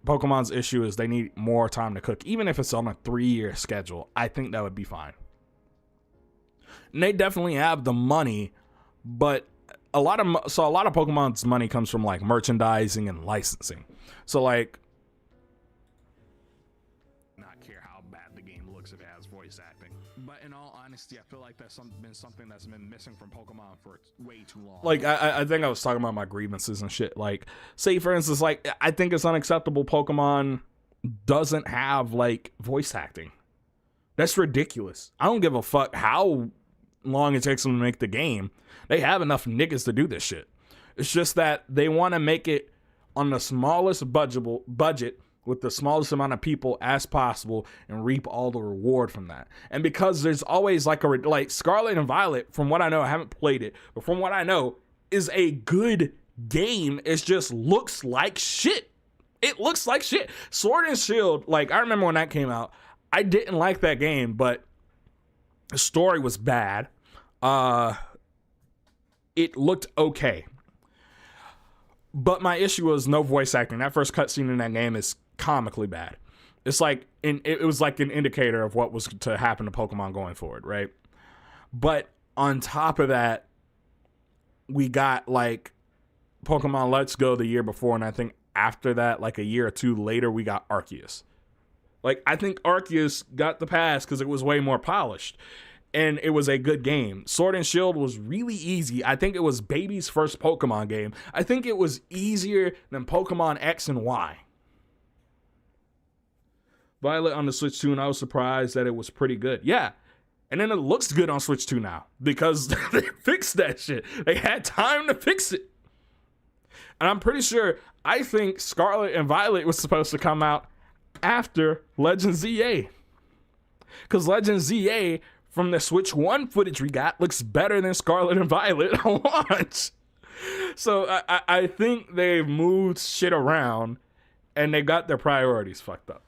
Pokemon's issue is they need more time to cook. Even if it's on a 3-year schedule, I think that would be fine. And they definitely have the money, but a lot of Pokemon's money comes from like merchandising and licensing. So like, not care how bad the game looks if it has voice acting. But in all honesty, I feel like that's been something that's been missing from Pokemon for way too long. Like, I think I was talking about my grievances and shit. Like, say for instance, like, I think it's unacceptable Pokemon doesn't have like voice acting. That's ridiculous. I don't give a fuck how long it takes them to make the game. They have enough niggas to do this shit. It's just that they want to make it on the smallest budget with the smallest amount of people as possible and reap all the reward from that. And because there's always like Scarlet and Violet, from what I know, I haven't played it, but from what I know, is a good game. It just looks like shit. It looks like shit. Sword and Shield, like, I remember when that came out, I didn't like that game, but the story was bad. It looked okay. But my issue was no voice acting. That first cutscene in that game is comically bad. It's like, it was like an indicator of what was to happen to Pokemon going forward, right? But on top of that, we got like Pokemon Let's Go the year before, and I think after that, like a year or two later, we got Arceus. Like, I think Arceus got the pass because it was way more polished, and it was a good game. Sword and Shield was really easy. I think it was Baby's first Pokemon game. I think it was easier than Pokemon X and Y. Violet on the Switch 2, and I was surprised that it was pretty good. Yeah. And then it looks good on Switch 2 now because they fixed that shit. They had time to fix it. And I'm pretty sure, I think Scarlet and Violet was supposed to come out after Legend ZA. Because Legend ZA, from the Switch 1 footage we got, looks better than Scarlet and Violet on launch. So I think they've moved shit around and they got their priorities fucked up.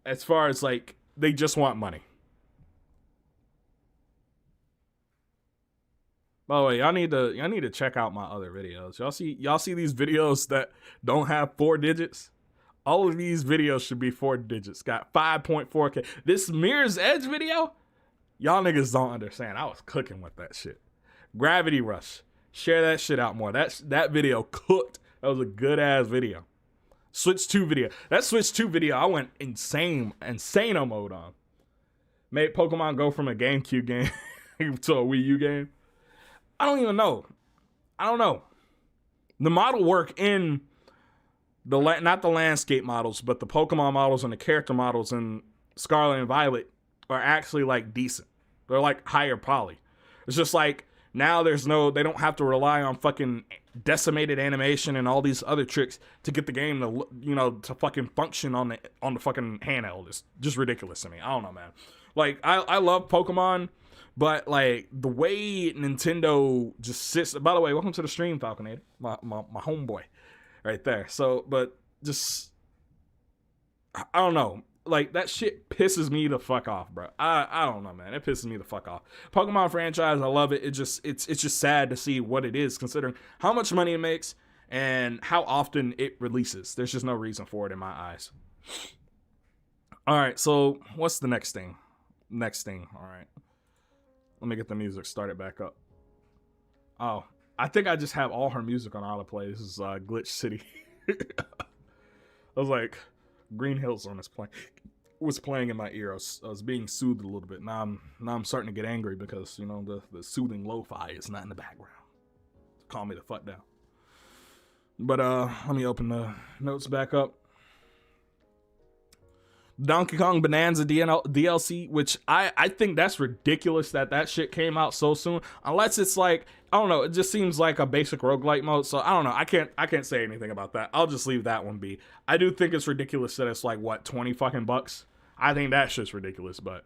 As far as like, they just want money. By the way, y'all need to check out my other videos. Y'all see these videos that don't have 4 digits? All of these videos should be 4 digits. Got 5.4K. This Mirror's Edge video, y'all niggas don't understand. I was cooking with that shit. Gravity Rush. Share that shit out more. That video cooked. That was a good ass video. Switch 2 video. That Switch 2 video, I went insano mode on. Made Pokemon go from a GameCube game to a Wii U game. I don't even know. I don't know. The model work in not the landscape models, but the Pokemon models and the character models in Scarlet and Violet are actually like decent. They're like higher poly. It's just like now they don't have to rely on fucking decimated animation and all these other tricks to get the game to, to fucking function on the fucking handheld. It's just ridiculous to me. I don't know, man. Like, I love Pokemon, but like the way Nintendo just sits. By the way, welcome to the stream, Falconator, my homeboy, right there. So, but just I don't know. Like, that shit pisses me the fuck off, bro. I don't know, man. It pisses me the fuck off. Pokemon franchise, I love it. It's just sad to see what it is, considering how much money it makes and how often it releases. There's just no reason for it in my eyes. All right, so what's the next thing? All right. Let me get the music started back up. Oh, I think I just have all her music on autoplay. This is Glitch City. I was like, Green Hill Zone was playing in my ear. I was being soothed a little bit. Now I'm starting to get angry because, the soothing lo-fi is not in the background. Calm me the fuck down. But let me open the notes back up. Donkey Kong Bonanza DLC, which I think that's ridiculous that shit came out so soon. Unless it's like, I don't know, it just seems like a basic roguelike mode. So I don't know. I can't say anything about that. I'll just leave that one be. I do think it's ridiculous that it's like, what, 20 fucking bucks? I think that shit's ridiculous, but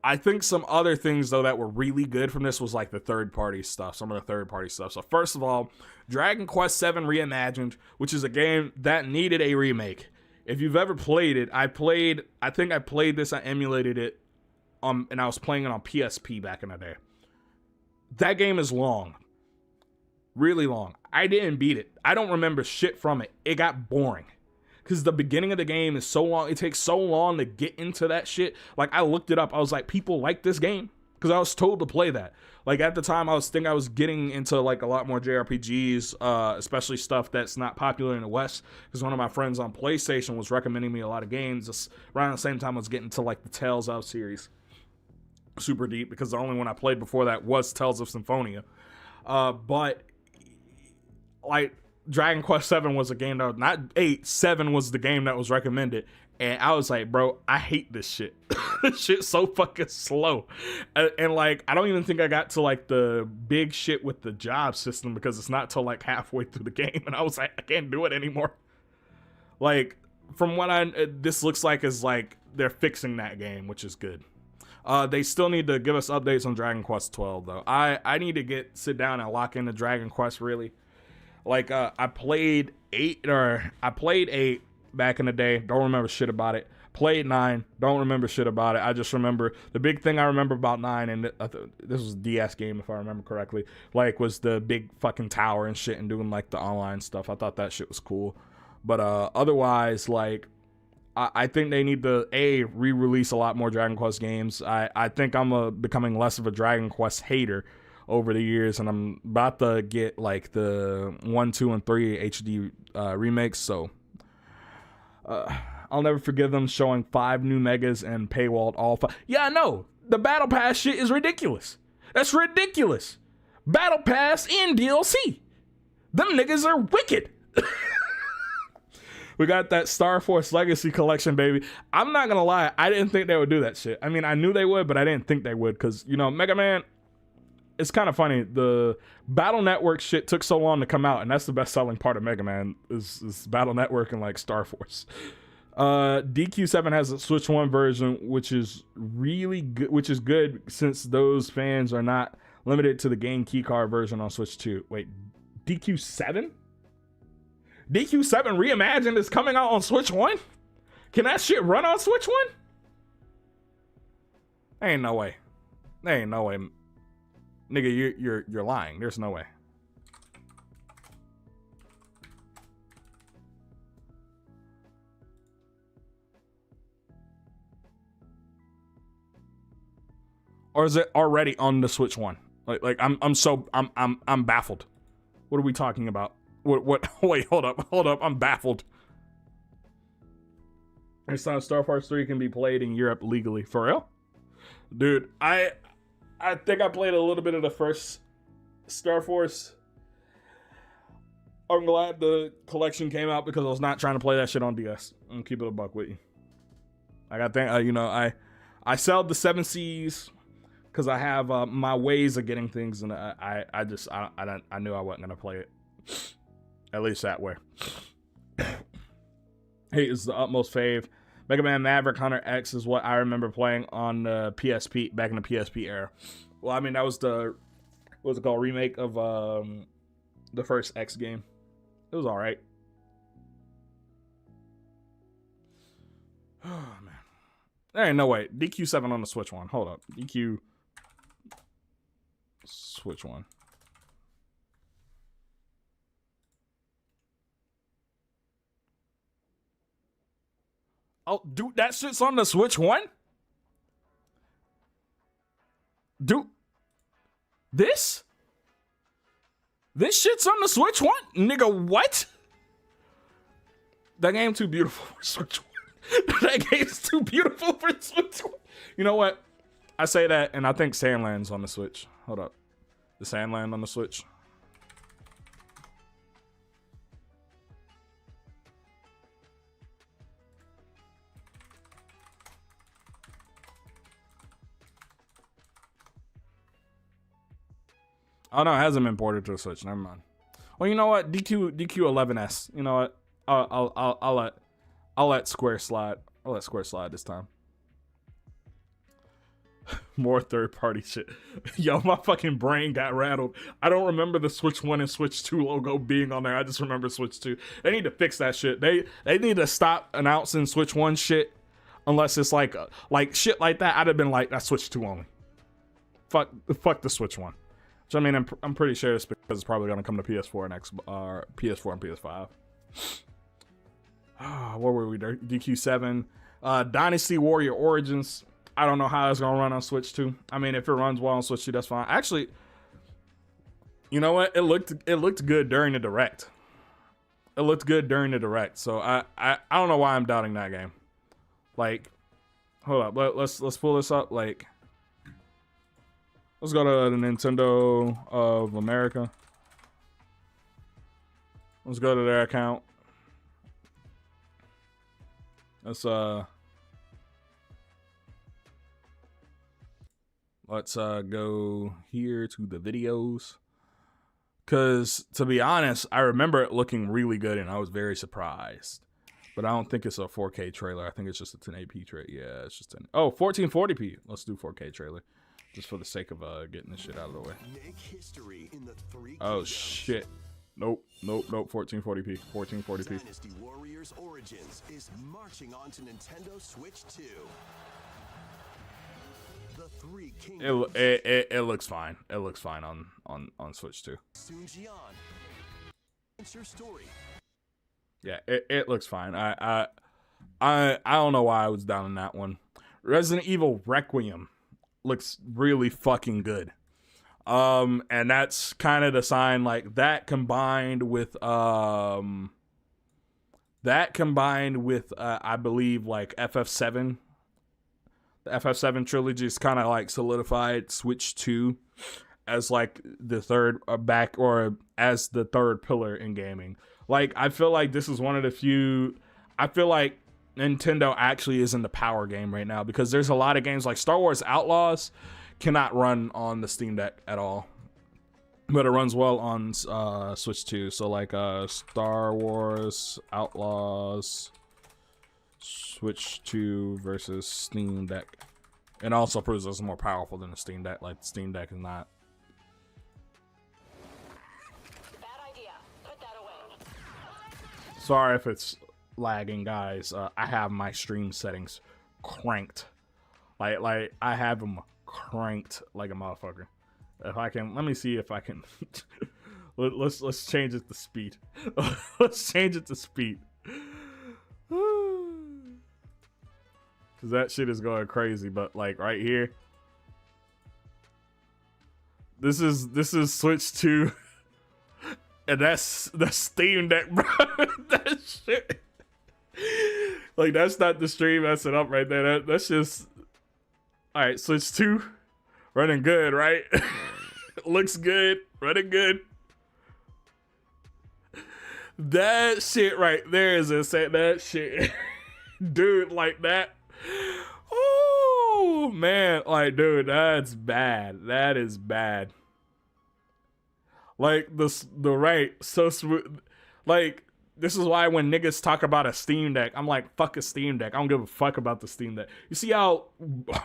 I think some other things though that were really good from this was like the third party stuff, some of the third party stuff. So first of all, Dragon Quest VII Reimagined, which is a game that needed a remake. If you've ever played it, I think I played this, I emulated it, and I was playing it on PSP back in the day. That game is long. Really long. I didn't beat it. I don't remember shit from it. It got boring. Because the beginning of the game is so long. It takes so long to get into that shit. Like, I looked it up. I was like, people like this game? Because I was told to play that. Like, at the time, I was getting into, like, a lot more JRPGs, especially stuff that's not popular in the West. Because one of my friends on PlayStation was recommending me a lot of games. Just around the same time, I was getting to, like, the Tales of series. Super deep, because the only one I played before that was Tales of Symphonia. But, like, Dragon Quest VII was a game that, not 8, 7 was the game that was recommended. And I was like, bro, I hate this shit. This shit's so fucking slow. And like, I don't even think I got to like the big shit with the job system because it's not till like halfway through the game. And I was like, I can't do it anymore. Like, from what this looks like is like they're fixing that game, which is good. They still need to give us updates on Dragon Quest 12 though. I need to sit down and lock into Dragon Quest really. Like, I played 8 back in the day. Don't remember shit about it. Played 9. Don't remember shit about it. I just remember the big thing I remember about 9, and this was a DS game if I remember correctly, like, was the big fucking tower and shit and doing like the online stuff. I thought that shit was cool. But otherwise, like, I think they need to re-release a lot more Dragon Quest games. I think I'm becoming less of a Dragon Quest hater over the years, and I'm about to get like the 1, 2, and 3 HD remakes. So I'll never forgive them showing 5 new megas and paywalled all 5. Yeah, I know. The Battle Pass shit is ridiculous. That's ridiculous. Battle Pass and DLC. Them niggas are wicked. We got that Star Force Legacy Collection, baby. I'm not gonna lie. I didn't think they would do that shit. I mean, I knew they would, but I didn't think they would because, you know, Mega Man, it's kind of funny. The Battle Network shit took so long to come out, and that's the best selling part of Mega Man is Battle Network and like Star Force. DQ7 has a Switch 1 version, which is really good, which is good since those fans are not limited to the game keycard version on Switch 2. Wait, DQ7? DQ7 Reimagined is coming out on Switch 1? Can that shit run on Switch 1? Ain't no way. There ain't no way. Nigga, you're lying. There's no way. Or is it already on the Switch 1? Like I'm baffled. What are we talking about? What wait, hold up. I'm baffled. It's not Star Force 3 can be played in Europe legally. For real? Dude, I think I played a little bit of the first Star Force. I'm glad the collection came out because I was not trying to play that shit on DS. I'm gonna keep it a buck with you. Like, I think, you know, I sell the 7 Cs because I have my ways of getting things, and I knew I wasn't gonna play it. At least that way. Hey, is the utmost fave. Mega Man Maverick Hunter X is what I remember playing on the PSP, back in the PSP era. Well, I mean, that was the, what was it called, remake of the first X game. It was alright. Oh, man. There ain't no way. DQ7 on the Switch 1. Hold up. DQ Switch 1. Oh, dude, that shit's on the Switch 1? Dude, this shit's on the Switch 1? Nigga, what? That game too beautiful for Switch 1. That game's too beautiful for Switch 1. You know what? I say that, and I think Sandland's on the Switch. Hold up. The Sandland on the Switch? Oh no, it hasn't been ported to the Switch. Never mind. Well, you know what? DQ11S. You know what? I'll let Square slide. I'll let Square slide this time. More third-party shit. Yo, my fucking brain got rattled. I don't remember the Switch 1 and Switch 2 logo being on there. I just remember Switch 2. They need to fix that shit. They need to stop announcing Switch 1 shit unless it's like shit like that. I'd have been like, that's Switch 2 only. Fuck the Switch 1. Which, I mean, I'm pretty sure it's because it's probably gonna come to PS4 and PS4 and PS5. What were we? DQ7, Dynasty Warrior Origins. I don't know how it's gonna run on Switch 2. I mean, if it runs well on Switch 2, that's fine. Actually, you know what? It looked good during the Direct. It looked good during the Direct. So I don't know why I'm doubting that game. Like, hold up, let's pull this up. Like, let's go to the Nintendo of America. Let's go to their account. Let's go here to the videos. Because, to be honest, I remember it looking really good, and I was very surprised. But I don't think it's a 4K trailer. I think it's just a 1080p trailer. Yeah, it's just 1440p. Let's do 4K trailer. Just for the sake of getting this shit out of the way. Oh, shit. Nope. 1440p. 1440p. Dynasty Warriors Origins is marching on to Nintendo Switch 2. It looks fine. It looks fine on Switch 2. Yeah, it looks fine. I don't know why I was down on that one. Resident Evil Requiem looks really fucking good. And that's kind of the sign, like that combined with I believe like FF7. The FF7 trilogy is kind of like solidified Switch 2 as like the third as the third pillar in gaming. Like, I feel like this is one of the few. I feel like Nintendo actually is in the power game right now, because there's a lot of games like Star Wars Outlaws cannot run on the Steam Deck at all, but it runs well on Switch 2. So like Star Wars Outlaws Switch 2 versus Steam Deck. And also proves it's more powerful than the Steam Deck. Like, the Steam Deck is not. Bad idea. Put that away. Sorry if it's lagging, guys. I have my stream settings cranked. Like I have them cranked like a motherfucker. If I can, let me see if I can. let's change it to speed. Let's change it to speed. Cause that shit is going crazy, but like right here, this is Switch 2, and that's Steam Deck, bro. That shit, like that's not the stream messing up right there. That's just all right. Switch 2, running good, right? Looks good, running good. That shit right there is insane. That shit, dude, like that. Oh man, like dude, that's bad. That is bad. Like the right, so smooth. Like, this is why when niggas talk about a Steam Deck, I'm like, fuck a Steam Deck. I don't give a fuck about the Steam Deck. You see how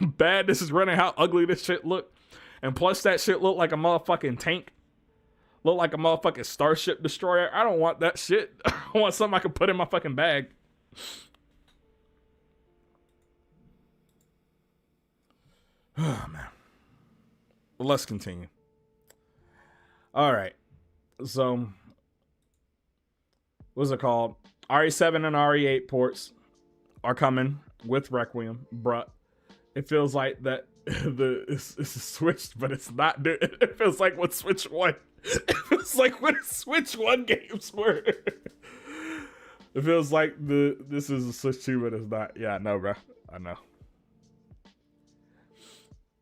bad this is running, how ugly this shit look? And plus that shit look like a motherfucking tank. Look like a motherfucking Starship Destroyer. I don't want that shit. I want something I can put in my fucking bag. Oh, man. Well, let's continue. All right. So, what's it called? RE7 and RE8 ports are coming with Requiem, bruh. It feels like that it's switched, but it's not. Dude. It feels like what Switch 1. It feels like what Switch 1 games were. It feels like this is a Switch 2, but it's not. Yeah, I know, bro. I know.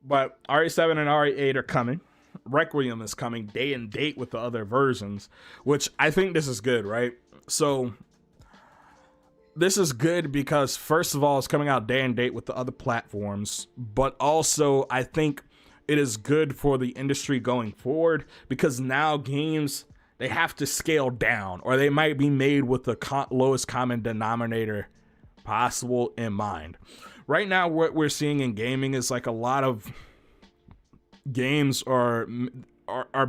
But RE7 and RE8 are coming. Requiem is coming day and date with the other versions, which I think this is good, right? So this is good because, first of all, it's coming out day and date with the other platforms, but also I think it is good for the industry going forward, because now games, they have to scale down, or they might be made with the lowest common denominator possible in mind. Right now, what we're seeing in gaming is like a lot of games are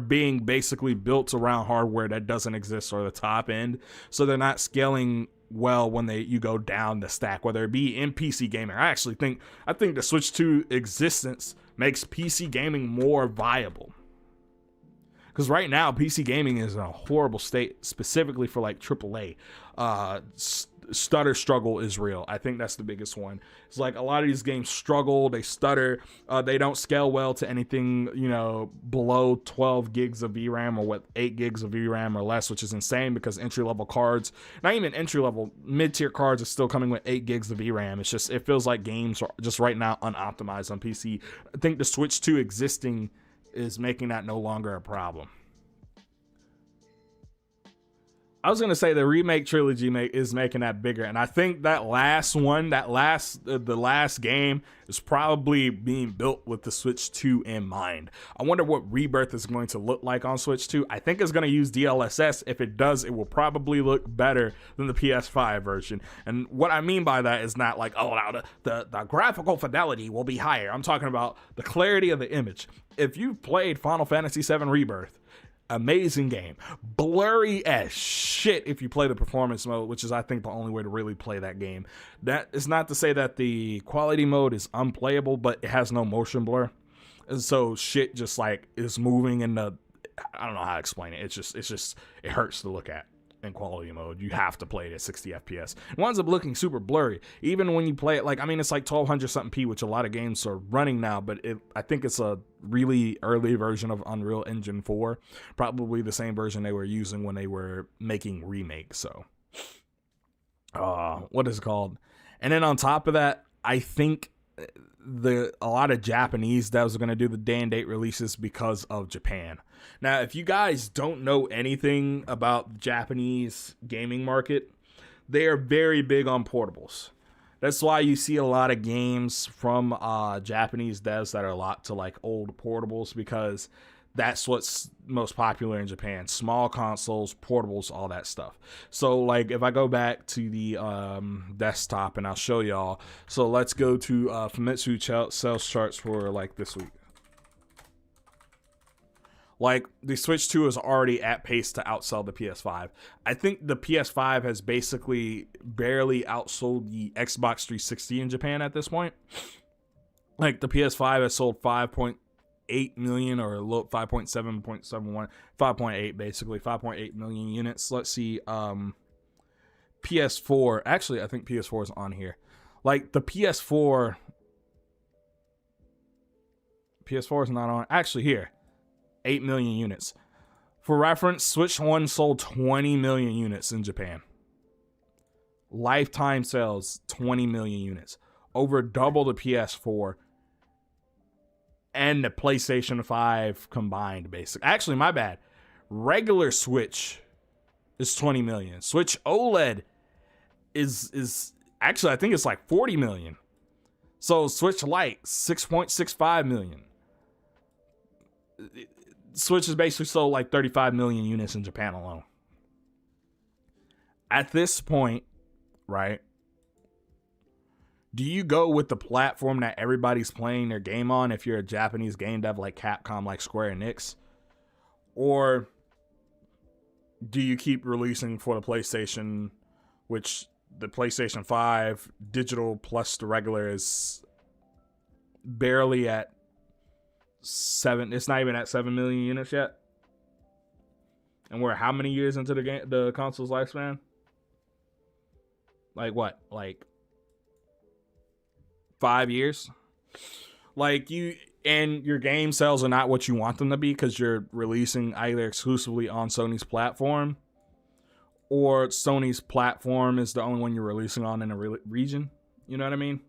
being basically built around hardware that doesn't exist, or the top end, so they're not scaling well when you go down the stack, whether it be in PC gaming. I think the Switch 2 existence makes PC gaming more viable, because right now PC gaming is in a horrible state, specifically for like AAA. Stutter struggle is real. I think that's the biggest one. It's like a lot of these games struggle, they stutter, they don't scale well to anything, below 12 gigs of VRAM, or 8 gigs of VRAM or less, which is insane, because entry-level cards, not even entry-level, mid-tier cards are still coming with 8 gigs of VRAM. It's just, it feels like games are just right now unoptimized on PC. I think the Switch 2 existing is making that no longer a problem. I was gonna say the remake trilogy is making that bigger, and I think that last one, the last game, is probably being built with the Switch 2 in mind. I wonder what Rebirth is going to look like on Switch 2. I think it's going to use DLSS. If it does, it will probably look better than the PS5 version. And what I mean by that is not like, oh, now the graphical fidelity will be higher. I'm talking about the clarity of the image. If you've played Final Fantasy VII Rebirth, amazing game, blurry as shit if you play the performance mode, which is I think the only way to really play that game. That is not to say that the quality mode is unplayable, but it has no motion blur, and so shit just like is moving in the, I don't know how to explain it. It's just it hurts to look at in quality mode. You have to play it at 60 FPS. It winds up looking super blurry even when you play it. Like, I mean, it's like 1200 something p, which a lot of games are running now, but I think it's a really early version of Unreal Engine 4, probably the same version they were using when they were making remakes. So what is it called? And then on top of that, I think a lot of Japanese devs are going to do the day and date releases because of Japan. Now, if you guys don't know anything about the Japanese gaming market, they are very big on portables. That's why you see a lot of games from Japanese devs that are a lot to like old portables, because that's what's most popular in Japan. Small consoles, portables, all that stuff. So like if I go back to the desktop and I'll show y'all. So let's go to Famitsu sales charts for like this week. Like, the Switch 2 is already at pace to outsell the PS5. I think the PS5 has basically barely outsold the Xbox 360 in Japan at this point. Like, the PS5 has sold 5.8 million or 5.7.71, 5.8 basically, 5.8 million units. Let's see, PS4. Actually, I think PS4 is on here. Like, the PS4 is not on. Actually, here. 8 million units. For reference, Switch 1 sold 20 million units in Japan. Lifetime sales, 20 million units. Over double the PS4 and the PlayStation 5 combined, basically. Actually, my bad. Regular Switch is 20 million. Switch OLED is actually, I think it's like 40 million. So Switch Lite, 6.65 million. Switch is basically sold like 35 million units in Japan alone. At this point, right, do you go with the platform that everybody's playing their game on if you're a Japanese game dev like Capcom, like Square Enix? Or do you keep releasing for the PlayStation, which the PlayStation 5 digital plus the regular is barely at 7, it's not even at 7 million units yet. And we're how many years into the console's lifespan? Like what? Like 5 years? Like your game sales are not what you want them to be because you're releasing either exclusively on Sony's platform or Sony's platform is the only one you're releasing on in a region. You know what I mean?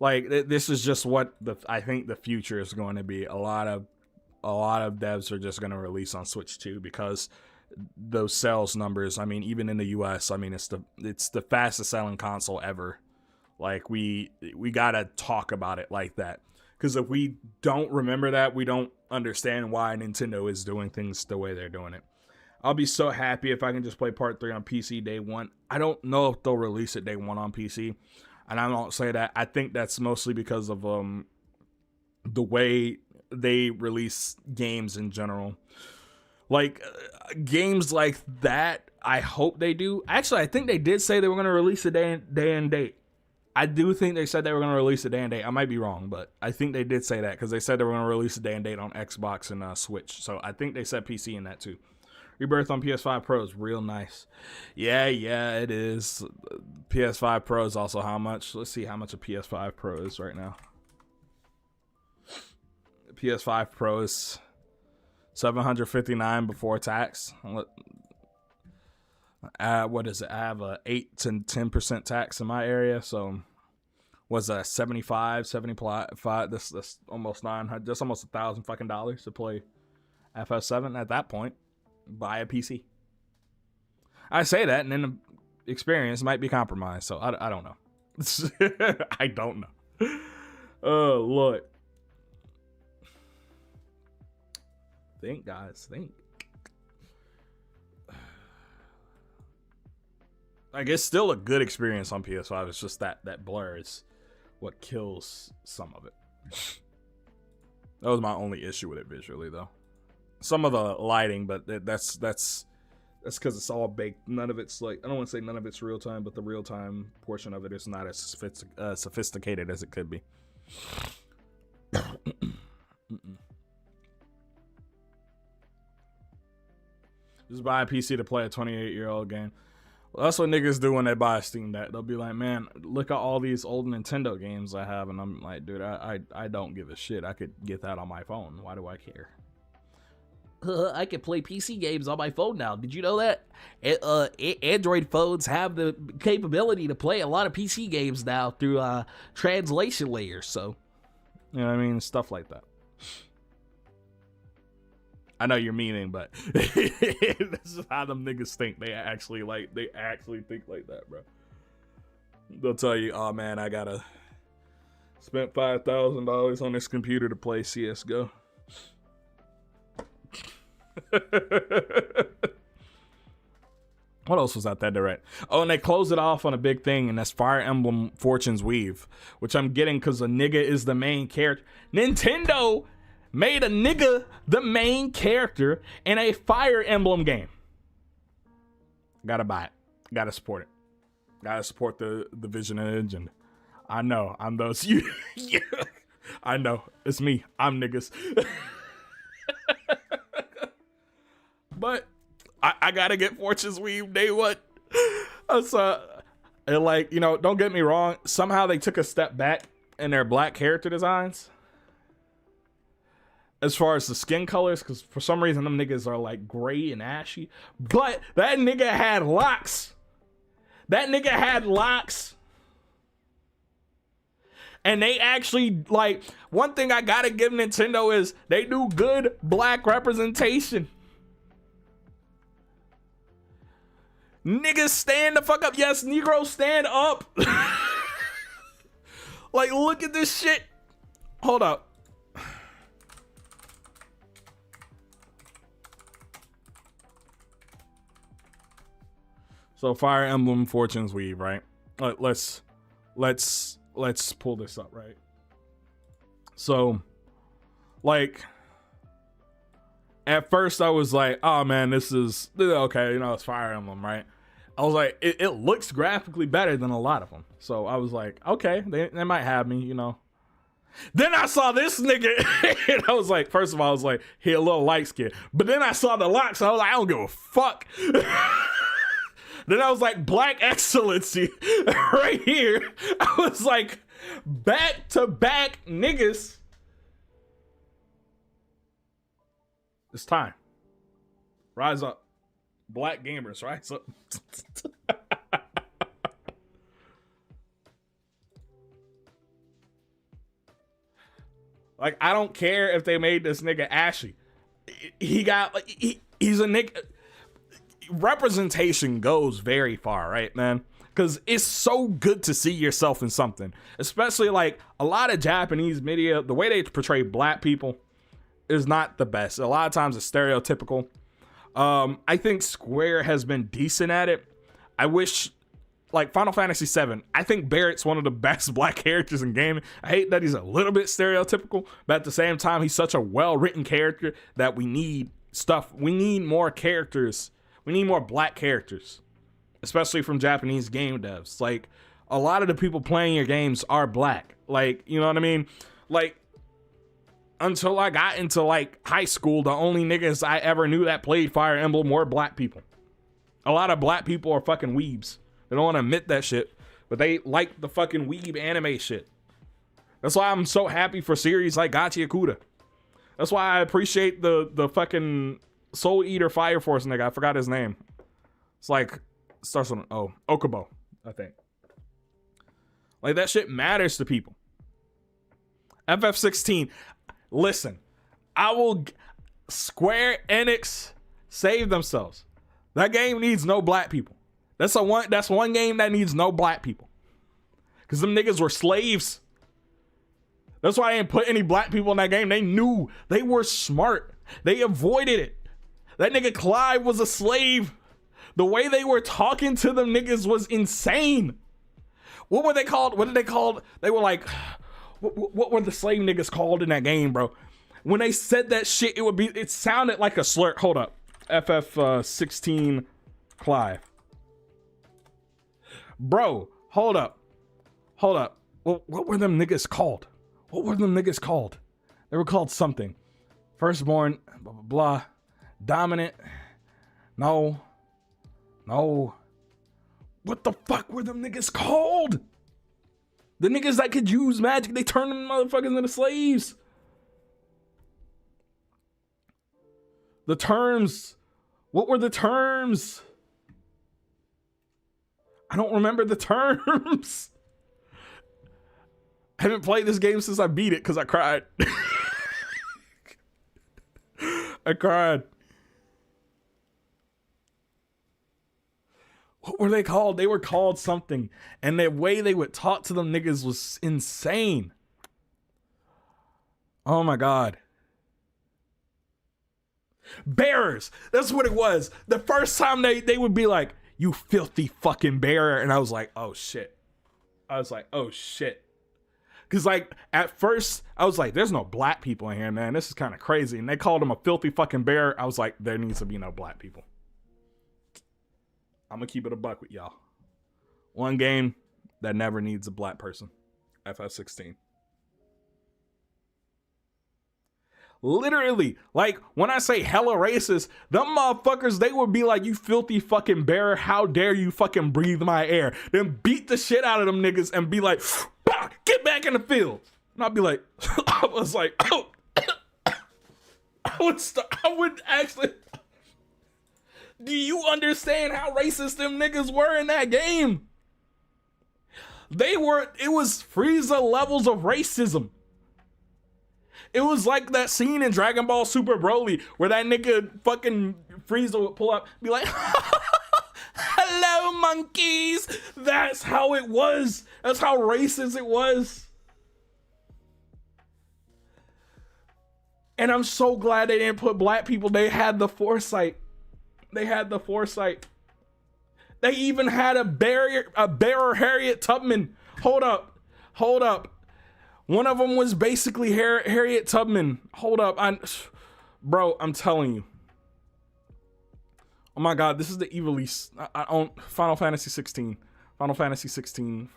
Like, this is just what I think the future is going to be. A lot of devs are just going to release on Switch 2 because those sales numbers, I mean, even in the US, I mean, it's the fastest selling console ever. Like, we got to talk about it like that. Because if we don't remember that, we don't understand why Nintendo is doing things the way they're doing it. I'll be so happy if I can just play Part 3 on PC day one. I don't know if they'll release it day one on PC. And I don't say that. I think that's mostly because of the way they release games in general. Like, games like that, I hope they do. Actually, I think they did say they were going to release a day and date. I do think they said they were going to release a day and date. I might be wrong, but I think they did say that because they said they were going to release a day and date on Xbox and Switch. So I think they said PC in that too. Rebirth on PS5 Pro is real nice. Yeah, it is. PS5 Pro is also how much? Let's see how much a PS5 Pro is right now. PS5 Pro is $759 before tax. What is it? I have a 8 to 10% tax in my area, so was that 75? That's almost $900. That's almost $1,000 fucking dollars to play FF7 at that point, buy a PC. I say that, and then the experience might be compromised. So I don't know. I don't know. Oh, Lord. Think, guys. Think. Like, it's still a good experience on PS5. It's just that blur is what kills some of it. That was my only issue with it visually, though. Some of the lighting, but that's because it's all baked. None of it's like, I don't want to say none of it's real time, but the real time portion of it is not as sophisticated as it could be. Just buy a PC to play a 28-year-old game. Well, that's what niggas do when they buy a Steam Deck. They'll be like, man, look at all these old Nintendo games I have. And I'm like, dude, I don't give a shit. I could get that on my phone. Why do I care? I can play PC games on my phone now. Did you know that? Android phones have the capability to play a lot of PC games now through translation layers. So, you know what I mean? Stuff like that. I know you're meaning, but this is how them niggas think. They actually think like that, bro. They'll tell you, oh man, I gotta spend $5,000 on this computer to play CSGO. What else was out there direct? Oh, and they close it off on a big thing, and that's Fire Emblem Fortune's Weave, which I'm getting because a nigga is the main character. Nintendo made a nigga the main character in a Fire Emblem game. Gotta buy it. Gotta support it. Gotta support the Vision Engine. I know. I'm those. Yeah. I know. It's me. I'm niggas. But I gotta get Fortune's Weave day one. And like, you know, don't get me wrong. Somehow they took a step back in their black character designs. As far as the skin colors, because for some reason them niggas are like gray and ashy. But that nigga had locks. That nigga had locks. And they actually, like, one thing I gotta give Nintendo is they do good black representation. Niggas stand the fuck up. Yes, Negro, stand up. Like, look at this shit. Hold up. So Fire Emblem Fortune's Weave, right? Let's pull this up, right? So, like, at first I was like, oh man, this is okay, you know, it's Fire Emblem, right? I was like, it looks graphically better than a lot of them. So I was like, okay, they might have me, you know. Then I saw this nigga, and I was like, first of all, I was like, he a little light skinned. But then I saw the locks, I was like, I don't give a fuck. Then I was like, black excellency right here. I was like, back to back niggas. It's time. Rise up. Black gamers, rise up. Like, I don't care if they made this nigga ashy. He's a nigga. Representation goes very far, right, man? Because it's so good to see yourself in something, especially like a lot of Japanese media. The way they portray black people is not the best. A lot of times it's stereotypical. I think Square has been decent at it. I wish, like Final Fantasy VII, I think Barrett's one of the best black characters in gaming. I hate that he's a little bit stereotypical, but at the same time, he's such a well-written character that we need stuff. We need more characters. We need more black characters, especially from Japanese game devs. Like, a lot of the people playing your games are black. Like, you know what I mean? Like, until I got into, like, high school, the only niggas I ever knew that played Fire Emblem were black people. A lot of black people are fucking weebs. They don't want to admit that shit, but they like the fucking weeb anime shit. That's why I'm so happy for series like Gachi Akuda. That's why I appreciate the fucking Soul Eater Fire Force nigga. I forgot his name. It's like, starts on, Okubo, I think. Like, that shit matters to people. FF16, listen, Square Enix saved themselves. That game needs no black people. That's one game that needs no black people. Cause them niggas were slaves. That's why I didn't put any black people in that game. They knew. They were smart. They avoided it. That nigga Clive was a slave. The way they were talking to them niggas was insane. What were they called? What did they call? They were like, what were the slave niggas called in that game, bro? When they said that shit, it sounded like a slur. Hold up. FF16 Clive. Bro, hold up. What were them niggas called? What were them niggas called? They were called something. Firstborn, blah, blah, blah. Dominant. No. What the fuck were them niggas called? The niggas that could use magic, they turned them motherfuckers into slaves. The terms. What were the terms? I don't remember the terms. I haven't played this game since I beat it because I cried. I cried. What were they called? They were called something. And the way they would talk to them niggas was insane. Oh my God. Bearers. That's what it was. The first time they would be like, you filthy fucking bearer. And I was like, oh shit. Cause like at first I was like, there's no black people in here, man. This is kind of crazy. And they called him a filthy fucking bear. I was like, there needs to be no black people. I'm gonna keep it a buck with y'all. One game that never needs a black person. FF16. Literally, like when I say hella racist, them motherfuckers, they would be like, you filthy fucking bear, how dare you fucking breathe my air? Then beat the shit out of them niggas and be like, bah, get back in the field. And I'd be like, I was like, oh, I would actually, do you understand how racist them niggas were in that game? It was Frieza levels of racism. It was like that scene in Dragon Ball Super Broly where that nigga fucking Frieza would pull up, be like, hello monkeys. That's how it was. That's how racist it was. And I'm so glad they didn't put black people. They had the foresight. They even had a bearer Harriet Tubman. Hold up. One of them was basically Harriet Tubman. Hold up. Bro, I'm telling you. Oh my God, this is the evilly. I own Final Fantasy 16. Final Fantasy 16.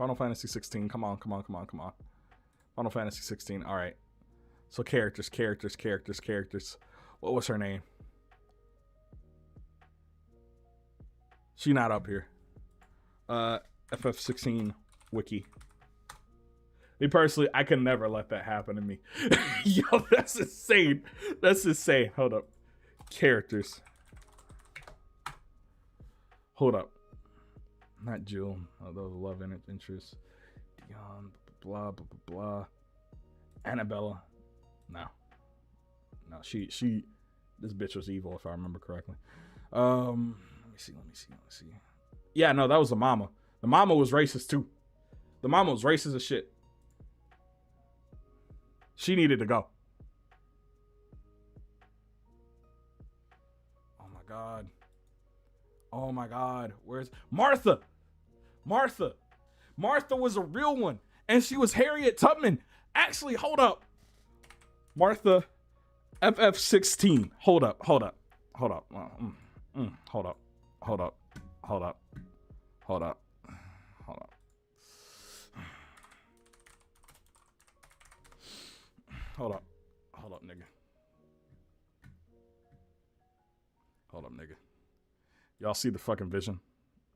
Come on. Final Fantasy 16. All right. So characters. What was her name? She not up here. FF16 wiki. Me personally, I could never let that happen to me. Yo, that's insane. Hold up. Characters. Hold up. Not Jill. Oh, those love interests. Dion, blah, blah, blah, blah. Annabella. No, she, this bitch was evil if I remember correctly. Let me see. Yeah, no, that was the mama. The mama was racist too. The mama was racist as shit. She needed to go. Oh my God. Where's Martha? Martha was a real one. And she was Harriet Tubman. Actually, hold up. Martha FF16. Hold up. Hold up. Hold up, nigga. Y'all see the fucking vision?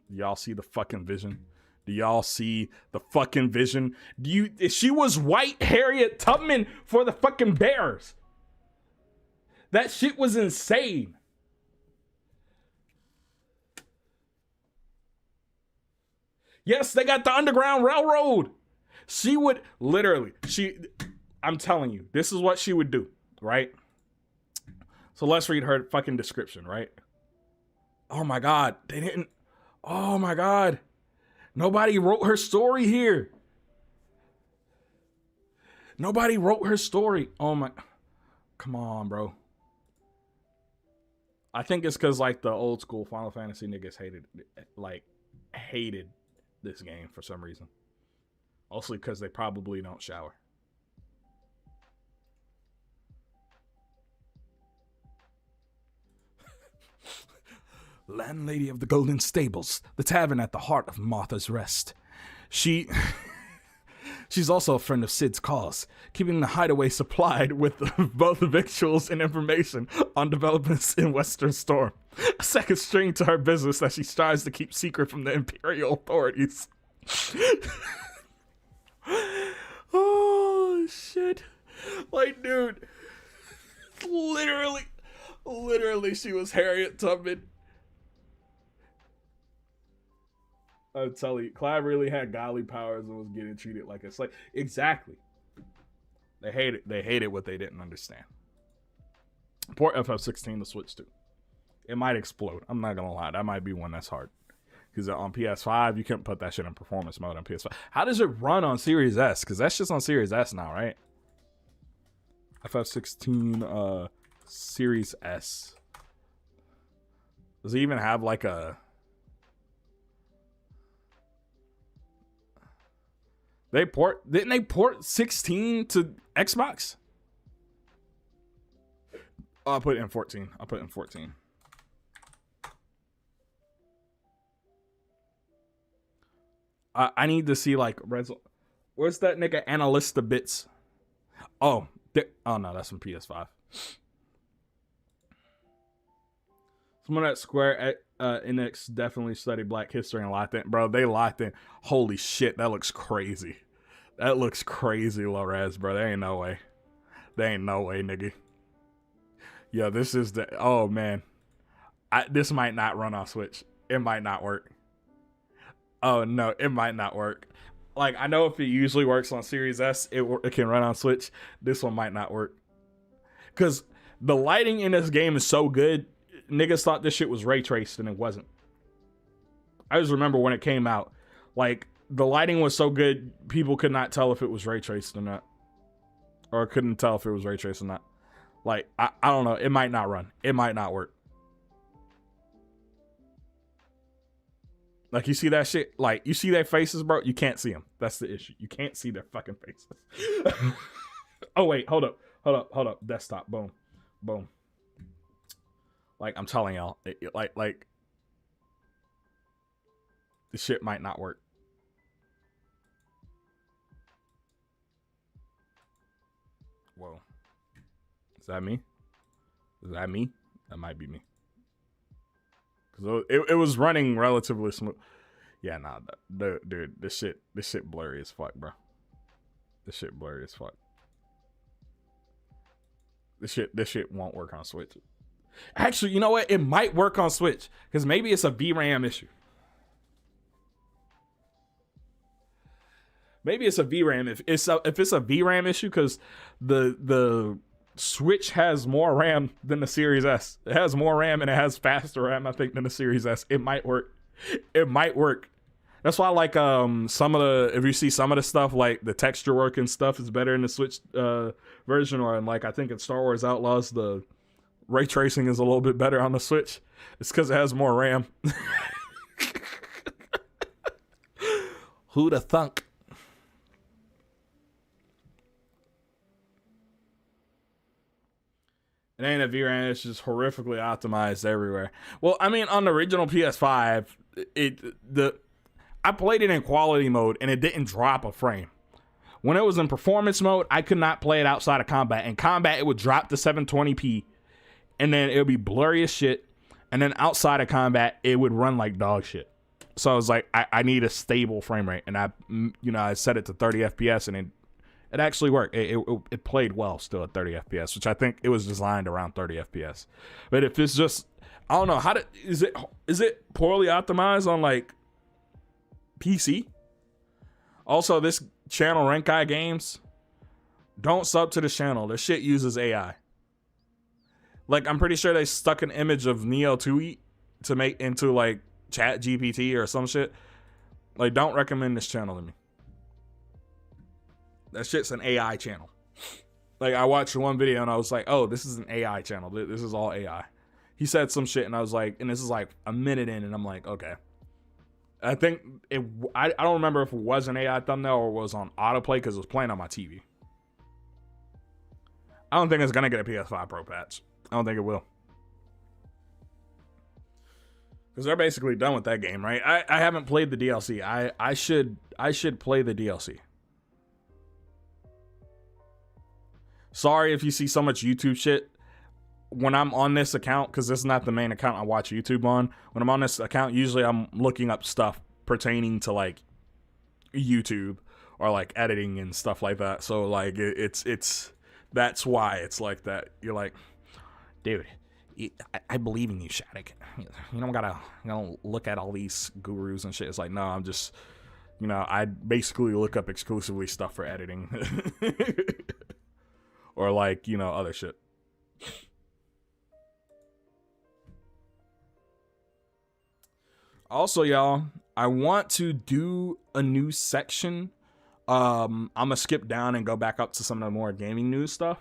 Do y'all see the fucking vision? She was white Harriet Tubman for the fucking Bears. That shit was insane. Yes, they got the Underground Railroad. I'm telling you, this is what she would do, right? So let's read her fucking description, right? Oh my God. They didn't. Oh my God. Nobody wrote her story here. Nobody wrote her story. Oh my. Come on, bro. I think it's because like the old school Final Fantasy niggas hated this game for some reason. Mostly because they probably don't shower. Landlady of the Golden Stables, the tavern at the heart of Martha's Rest. She's also a friend of Sid's cause, keeping the hideaway supplied with both victuals and information on developments in Western Storm. A second string to her business that she strives to keep secret from the Imperial authorities. Oh, shit. Like, dude. Literally, she was Harriet Tubman. I'm telling you, Clive really had godly powers and was getting treated like a slave. Exactly. They hated what they didn't understand. Port FF16 to Switch 2. It might explode. I'm not gonna lie. That might be one that's hard. Because on PS5, you can't put that shit in performance mode on PS5. How does it run on Series S? Because that's just on Series S now, right? FF16 Series S. Does it even have like a... Didn't they port 16 to Xbox? Oh, I'll put it in 14. I need to see like where's that nigga Analysta Bits? Oh no, that's from PS5. Someone at Square Enix definitely studied Black history and locked in. Bro, they locked in. Holy shit, that looks crazy. That looks crazy, low-res, bro. There ain't no way. Nigga. Yeah, this is the... Oh, man. This might not run on Switch. It might not work. Oh, no, it might not work. Like, I know if it usually works on Series S, it can run on Switch. This one might not work. Because the lighting in this game is so good, niggas thought this shit was ray traced and it wasn't. I just remember when it came out, like the lighting was so good, people could not tell if it was ray traced or not, or couldn't tell if it was ray traced or not. Like I don't know. It might not run. It might not work. Like you see that shit. Like you see their faces, bro. You can't see them. That's the issue. You can't see their fucking faces. Oh wait, hold up. Desktop. Boom. Like I'm telling y'all, like this shit might not work. Whoa, is that me? That might be me. Cause it was running relatively smooth. Yeah, nah, dude, this shit blurry as fuck, bro. This shit blurry as fuck. This shit won't work on Switch. Actually, you know what? It might work on Switch because maybe it's a VRAM issue. Maybe it's a VRAM. If it's a VRAM issue, because the Switch has more RAM than the Series S. It has more RAM and it has faster RAM, I think, than the Series S. It might work. That's why, like, if you see some of the stuff, like the texture work and stuff is better in the Switch version, or like I think in Star Wars Outlaws, the ray tracing is a little bit better on the Switch. It's because it has more RAM. Who'da thunk? It ain't a VRAM, it's just horrifically optimized everywhere. Well, I mean, on the original PS5, I played it in quality mode and it didn't drop a frame. When it was in performance mode, I could not play it outside of combat. In combat, it would drop to 720p and then it would be blurry as shit. And then outside of combat, it would run like dog shit. So I was like, I need a stable frame rate. And I set it to 30 FPS and it actually worked. It played well still at 30 FPS, which I think it was designed around 30 FPS. But if it's just, I don't know, is it poorly optimized on like PC? Also, this channel, Renkai Games, don't sub to the channel. This shit uses AI. Like, I'm pretty sure they stuck an image of Neo 2 to make into like Chat GPT or some shit. Like, don't recommend this channel to me. That shit's an AI channel. Like, I watched one video and I was like, oh, this is an AI channel. This is all AI. He said some shit and I was like, and this is like a minute in and I'm like, okay. I think I don't remember if it was an AI thumbnail or was on autoplay because it was playing on my TV. I don't think it's going to get a PS5 Pro patch. I don't think it will. Because they're basically done with that game, right? I haven't played the DLC. I should play the DLC. Sorry if you see so much YouTube shit. When I'm on this account, because this is not the main account I watch YouTube on. When I'm on this account, usually I'm looking up stuff pertaining to like YouTube or like editing and stuff like that. So like it's that's why it's like that. You're like, dude, I believe in you, Shadic. You don't gotta look at all these gurus and shit. It's like, no, I'm just, I basically look up exclusively stuff for editing. Or like, other shit. Also, y'all, I want to do a new section. I'm gonna skip down and go back up to some of the more gaming news stuff.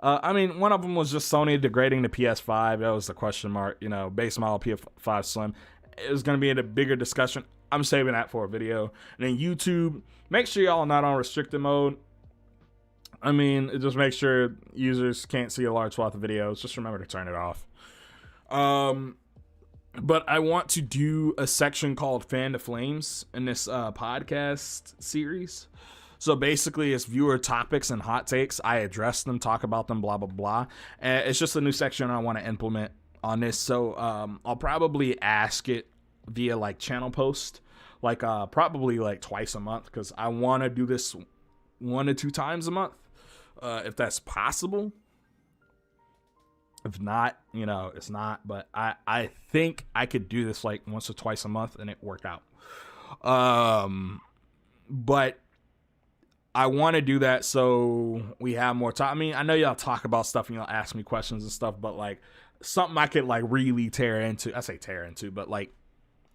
I mean, one of them was just Sony degrading the PS5. That was the question mark, base model PS5 Slim. It was gonna be in a bigger discussion. I'm saving that for a video. And then YouTube, make sure y'all are not on restricted mode. I mean, just make sure users can't see a large swath of videos. Just remember to turn it off. But I want to do a section called Fan to Flames in this podcast series. So basically, it's viewer topics and hot takes. I address them, talk about them, blah, blah, blah. And it's just a new section I want to implement on this. So I'll probably ask it via like channel post, like probably like twice a month, because I want to do this 1 to 2 times a month, if that's possible. If not, it's not. But I think I could do this like once or twice a month and it work out. But I want to do that so we have more time. I mean, I know y'all talk about stuff and y'all ask me questions and stuff, but like something I could like really tear into. I say tear into, but like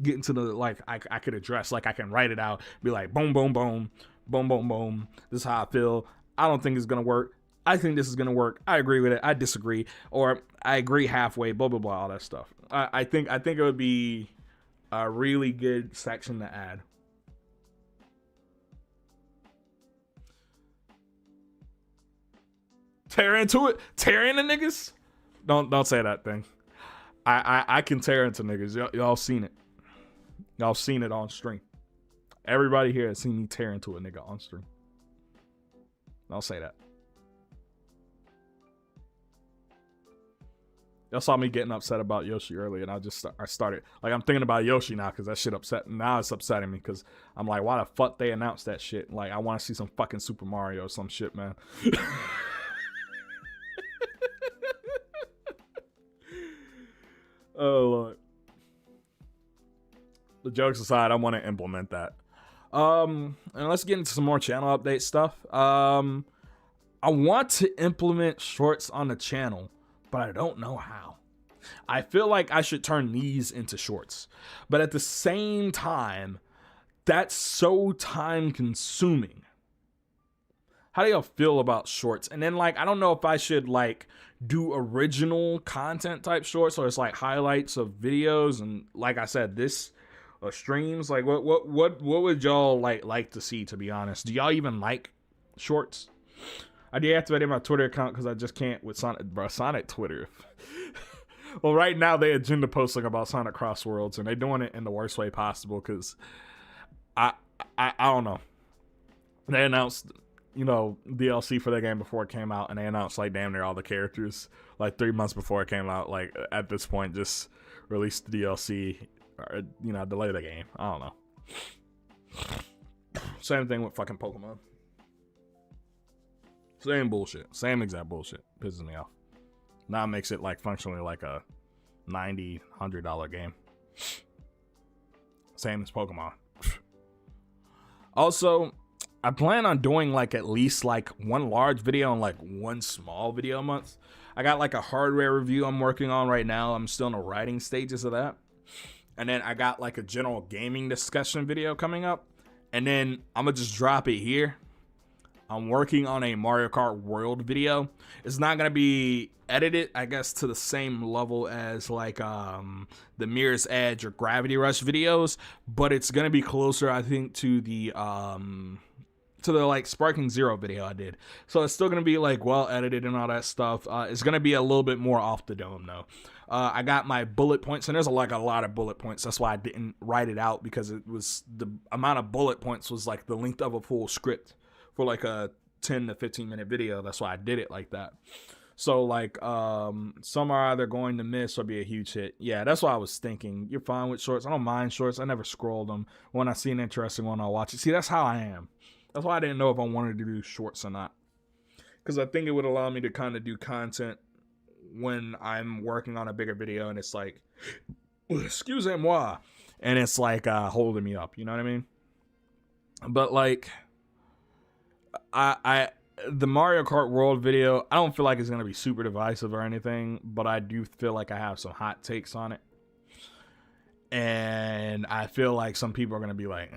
get into the, like, I could address, like I can write it out, be like, boom, boom, boom, boom, boom, boom. This is how I feel. I don't think it's going to work. I think this is going to work. I agree with it. I disagree. Or I agree halfway, blah, blah, blah, all that stuff. I think it would be a really good section to add. Tear into it? Tear into niggas? Don't say that thing. I can tear into niggas. Y'all seen it. Y'all seen it on stream. Everybody here has seen me tear into a nigga on stream. Don't say that. Y'all saw me getting upset about Yoshi earlier, and I started, like, I'm thinking about Yoshi now because that shit upset. Now it's upsetting me because I'm like, why the fuck they announced that shit? Like, I want to see some fucking Super Mario or some shit, man. Oh Lord. The jokes aside, I want to implement that. And let's get into some more channel update stuff. I want to implement shorts on the channel, but I don't know how. I feel like I should turn these into shorts, but at the same time, that's so time consuming. How do y'all feel about shorts? And then, like, I don't know if I should like do original content type shorts, or it's like highlights of videos, and like I said, this streams. Like, what would y'all like to see? To be honest, do y'all even like shorts? I deactivated my Twitter account because I just can't with Sonic Twitter. Well, right now they agenda posting about Sonic Cross Worlds, and they're doing it in the worst way possible because I don't know. They announced, DLC for that game before it came out, and they announced like damn near all the characters like 3 months before it came out. Like, at this point, just release the DLC or delay the game. I don't know. Same thing with fucking Pokemon. Same bullshit. Same exact bullshit. Pisses me off. Now it makes it like functionally like a $90, $100 game. Same as Pokemon. Also, I plan on doing like at least like one large video and like one small video a month. I got like a hardware review I'm working on right now. I'm still in the writing stages of that. And then I got like a general gaming discussion video coming up. And then I'm gonna just drop it here. I'm working on a Mario Kart World video. It's not gonna be edited, I guess, to the same level as like the Mirror's Edge or Gravity Rush videos, but it's gonna be closer, I think, to the like Sparking Zero video I did. So it's still gonna be like well edited and all that stuff. It's gonna be a little bit more off the dome though. I got my bullet points, and there's like a lot of bullet points. That's why I didn't write it out, because it was the amount of bullet points was like the length of a full script for like a 10 to 15 minute video. That's why I did it like that. So like some are either going to miss or be a huge hit. Yeah, that's what I was thinking. You're fine with shorts. I don't mind shorts. I never scroll them. When I see an interesting one, I'll watch it. See, that's how I am. That's why I didn't know if I wanted to do shorts or not, because I think it would allow me to kind of do content when I'm working on a bigger video and it's like, excusez-moi, and it's like holding me up, you know what I mean? But like the Mario Kart World video, I don't feel like it's going to be super divisive or anything, but I do feel like I have some hot takes on it. And I feel like some people are going to be like,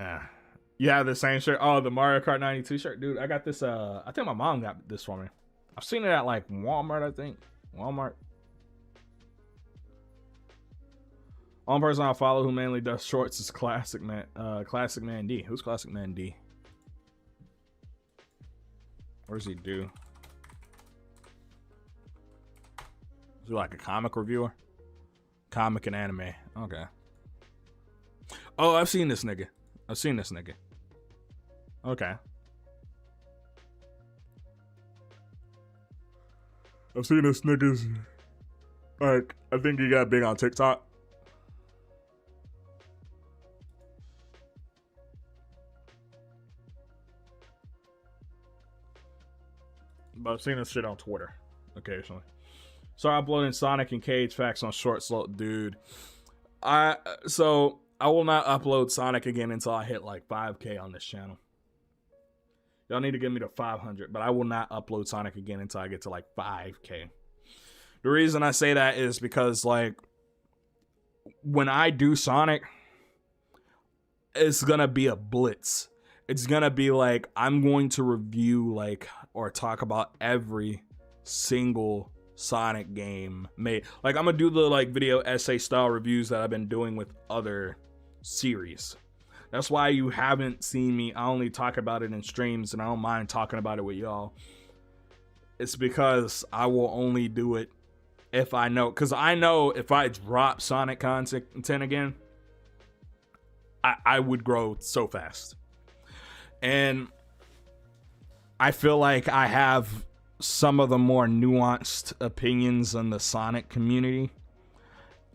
you have the same shirt? Oh, the Mario Kart 92 shirt? Dude, I got this, I think my mom got this for me. I've seen it at like Walmart, I think. Walmart. One person I follow who mainly does shorts is Classic Man D. Who's Classic Man D? What does he do? Is he like a comic reviewer? Comic and anime. Okay. Oh, I've seen this nigga. Okay. I've seen this nigga's. Like, I think he got big on TikTok. But I've seen this shit on Twitter occasionally. So I'm uploading Sonic and Cage facts on short slope, dude. I will not upload Sonic again until I hit like 5K on this channel. Y'all need to get me to 500, but I will not upload Sonic again until I get to like 5K. The reason I say that is because like when I do Sonic, it's gonna be a blitz. It's gonna be like I'm going to review like or talk about every single Sonic game made. Like I'm gonna do the like video essay style reviews that I've been doing with other series. That's why you haven't seen me. I only talk about it in streams, and I don't mind talking about it with y'all. It's because I will only do it if I know, because I know if I drop Sonic content again, I would grow so fast. And I feel like I have some of the more nuanced opinions in the Sonic community,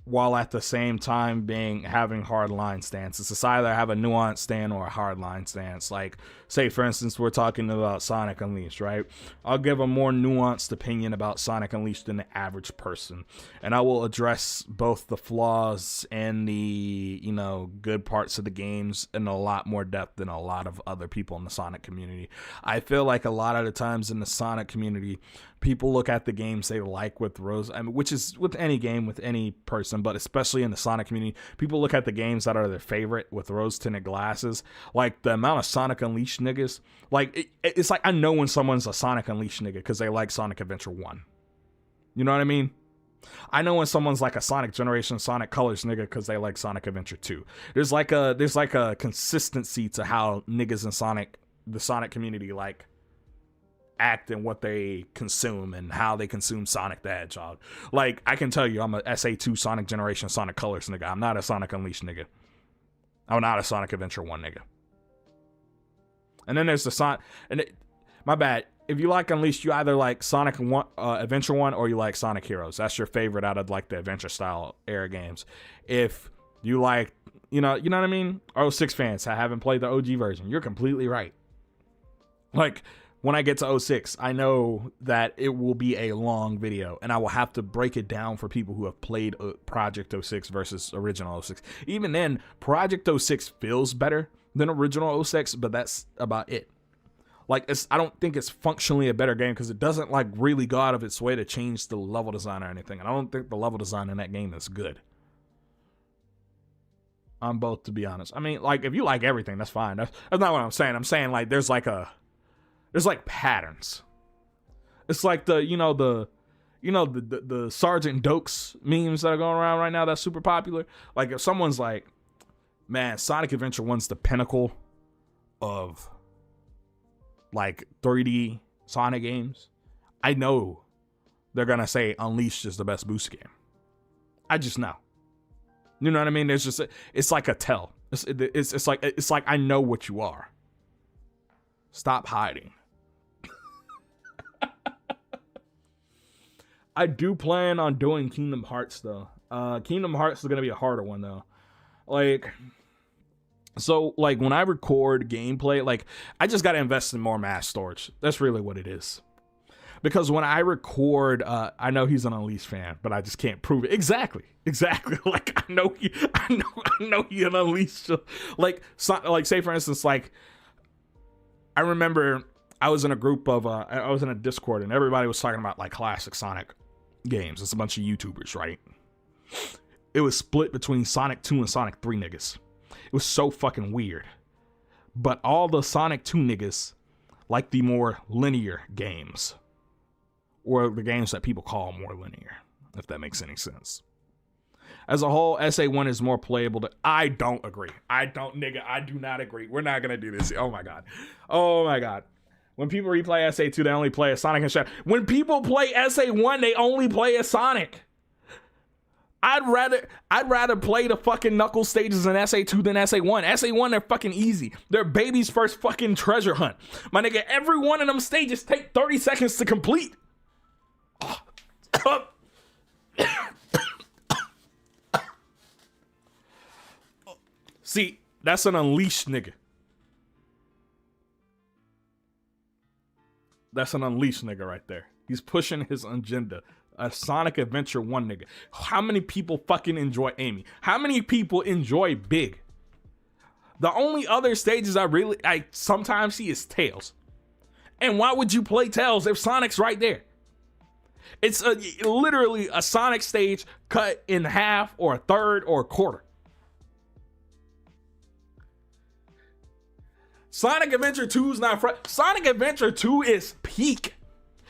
while at the same time having hard line stances. It's either have a nuanced stand or a hard line stance. Like, say for instance, we're talking about Sonic Unleashed, right? I'll give a more nuanced opinion about Sonic Unleashed than the average person, and I will address both the flaws and the, you know, good parts of the games in a lot more depth than a lot of other people in the Sonic community. I feel like a lot of the times in the Sonic community, people look at the games they like with Rose, I mean, which is with any game, with any person, but especially in the Sonic community, people look at the games that are their favorite with rose-tinted glasses. Like the amount of Sonic Unleashed niggas, like it's like I know when someone's a Sonic Unleashed nigga because they like Sonic Adventure 1. You know what I mean? I know when someone's like a Sonic Generation, Sonic Colors nigga because they like Sonic Adventure 2. There's like a consistency to how niggas in the Sonic community like act and what they consume and how they consume Sonic the Hedgehog. Like, I can tell you I'm a SA2 Sonic Generation Sonic Colors nigga. I'm not a Sonic Unleashed nigga. I'm not a Sonic Adventure 1 nigga. And then there's the Sonic, my bad, if you like Unleashed, you either like Sonic Adventure 1 or you like Sonic Heroes. That's your favorite out of like the adventure style era games. If you like, you know what I mean? 06 fans, I haven't played the OG version. You're completely right. Like, when I get to 06, I know that it will be a long video, and I will have to break it down for people who have played Project 06 versus original 06. Even then, Project 06 feels better than original 06, but that's about it. Like, I don't think it's functionally a better game because it doesn't like really go out of its way to change the level design or anything. And I don't think the level design in that game is good. On both, to be honest. I mean, like, if you like everything, that's fine. That's not what I'm saying. I'm saying like there's like patterns. It's like the Sergeant Dokes memes that are going around right now that's super popular. Like if someone's like, man, Sonic Adventure 1's the pinnacle of like 3D Sonic games, I know they're gonna say Unleashed is the best boost game. I just know. You know what I mean? It's like a tell. It's like I know what you are. Stop hiding. I do plan on doing Kingdom Hearts though. Kingdom Hearts is gonna be a harder one though. Like, so like when I record gameplay, like I just gotta invest in more mass storage. That's really what it is. Because when I record, I know he's an Unleashed fan, but I just can't prove it. Exactly. Like I know he an Unleashed. Like say for instance, like I remember I was in a group of I was in a Discord and everybody was talking about like classic Sonic games. It's a bunch of YouTubers, right? It was split between Sonic 2 and Sonic 3 niggas. It was so fucking weird. But all the Sonic 2 niggas like the more linear games. Or the games that people call more linear, if that makes any sense. As a whole, SA1 is more playable. I don't agree. I do not agree. We're not going to do this. Oh my God. When people replay SA2, they only play as Sonic and Shadow. When people play SA1, they only play as Sonic. I'd rather play the fucking Knuckles stages in SA2 than SA1. SA1, they're fucking easy. They're baby's first fucking treasure hunt. My nigga, every one of them stages take 30 seconds to complete. See, that's an Unleashed nigga. That's an Unleashed nigga right there. He's pushing his agenda. A Sonic Adventure 1 nigga. How many people fucking enjoy Amy? How many people enjoy Big? The only other stages I sometimes see is Tails. And why would you play Tails if Sonic's right there? It's literally a Sonic stage cut in half or a third or a quarter. Sonic Adventure 2 is not Sonic Adventure 2 is peak.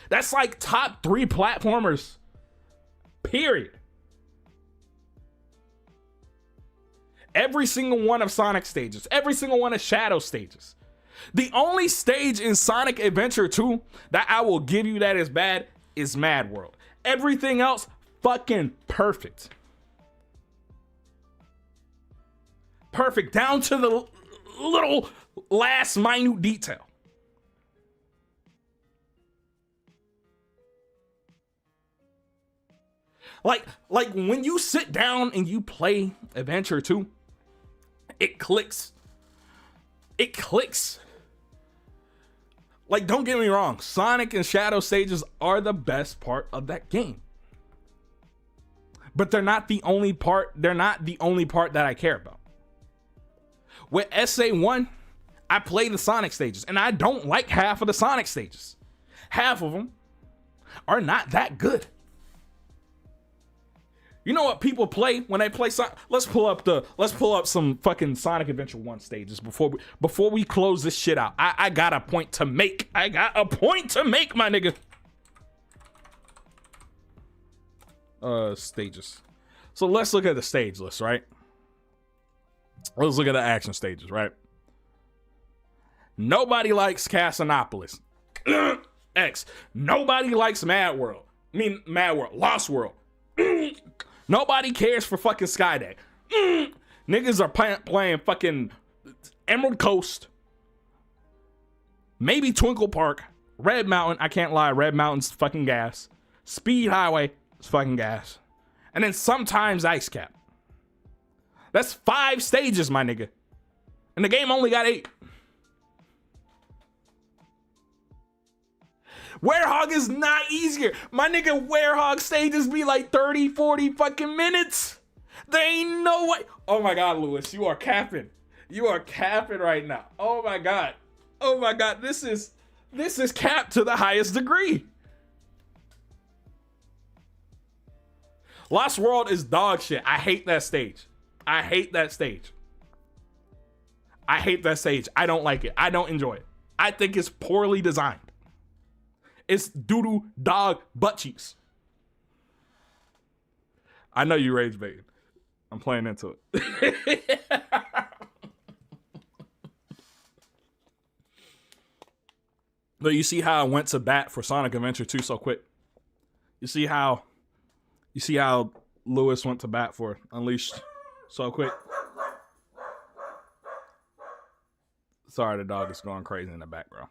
That's like top 3 platformers. Period. Every single one of Sonic stages, every single one of Shadow stages. The only stage in Sonic Adventure 2 that I will give you that is bad is Mad World. Everything else, fucking perfect. Perfect, down to the little last minute detail. Like when you sit down and you play Adventure 2, it clicks. It clicks. Like, don't get me wrong, Sonic and Shadow stages are the best part of that game. But they're not the only part that I care about. With SA1, I play the Sonic stages, and I don't like half of the Sonic stages. Half of them are not that good. You know what people play when they play Sonic? Let's pull up some fucking Sonic Adventure 1 stages before we close this shit out. I got a point to make. My nigga. Stages. So let's look at the stage list, right? Let's look at the action stages, right? Nobody likes Casinopolis. X. Nobody likes Mad World. Lost World. Nobody cares for fucking Skydeck. Niggas are playing fucking Emerald Coast. Maybe Twinkle Park. Red Mountain. I can't lie. Red Mountain's fucking gas. Speed Highway is fucking gas. And then sometimes Ice Cap. That's 5 stages, my nigga. And the game only got 8. Werehog is not easier. My nigga, Werehog stages be like 30, 40 fucking minutes. There ain't no way. Oh my God, Lewis, you are capping. You are capping right now. Oh my God. This is This is capped to the highest degree. Lost World is dog shit. I hate that stage. I hate that stage. I hate that stage. I don't like it. I don't enjoy it. I think it's poorly designed. It's doo-doo dog butt cheeks. I know you rage baiting. I'm playing into it. But you see how I went to bat for Sonic Adventure 2 so quick. You see how Lewis went to bat for Unleashed so quick. Sorry, the dog is going crazy in the background.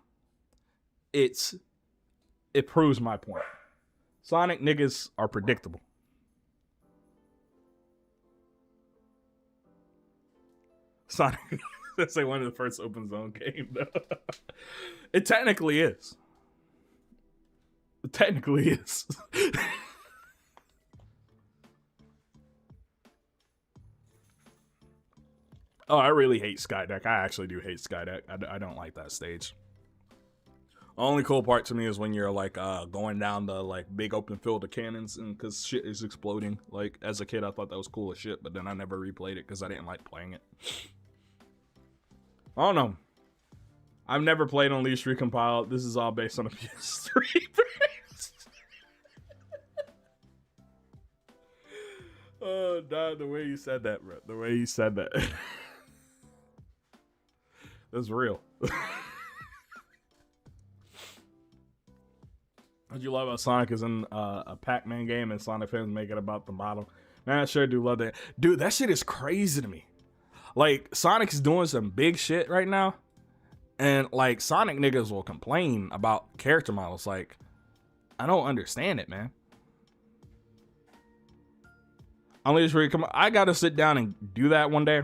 It proves my point. Sonic niggas are predictable. Sonic, that's like one of the first open zone games, though. It technically is. It technically is. Oh, I really hate Skydeck. I actually do hate Skydeck. I don't like that stage. The only cool part to me is when you're like going down the like big open field of cannons, and because shit is exploding. Like as a kid, I thought that was cool as shit, but then I never replayed it because I didn't like playing it. I don't know. I've never played Unleashed Recompiled. This is all based on a PS3. Oh, God, the way you said that, bro. The way you said that. That's real. What you love about Sonic is in a Pac-Man game and Sonic fans make it about the model. Man, I sure do love that. Dude, that shit is crazy to me. Like, Sonic's doing some big shit right now. And, like, Sonic niggas will complain about character models. Like, I don't understand it, man. I gotta sit down and do that one day.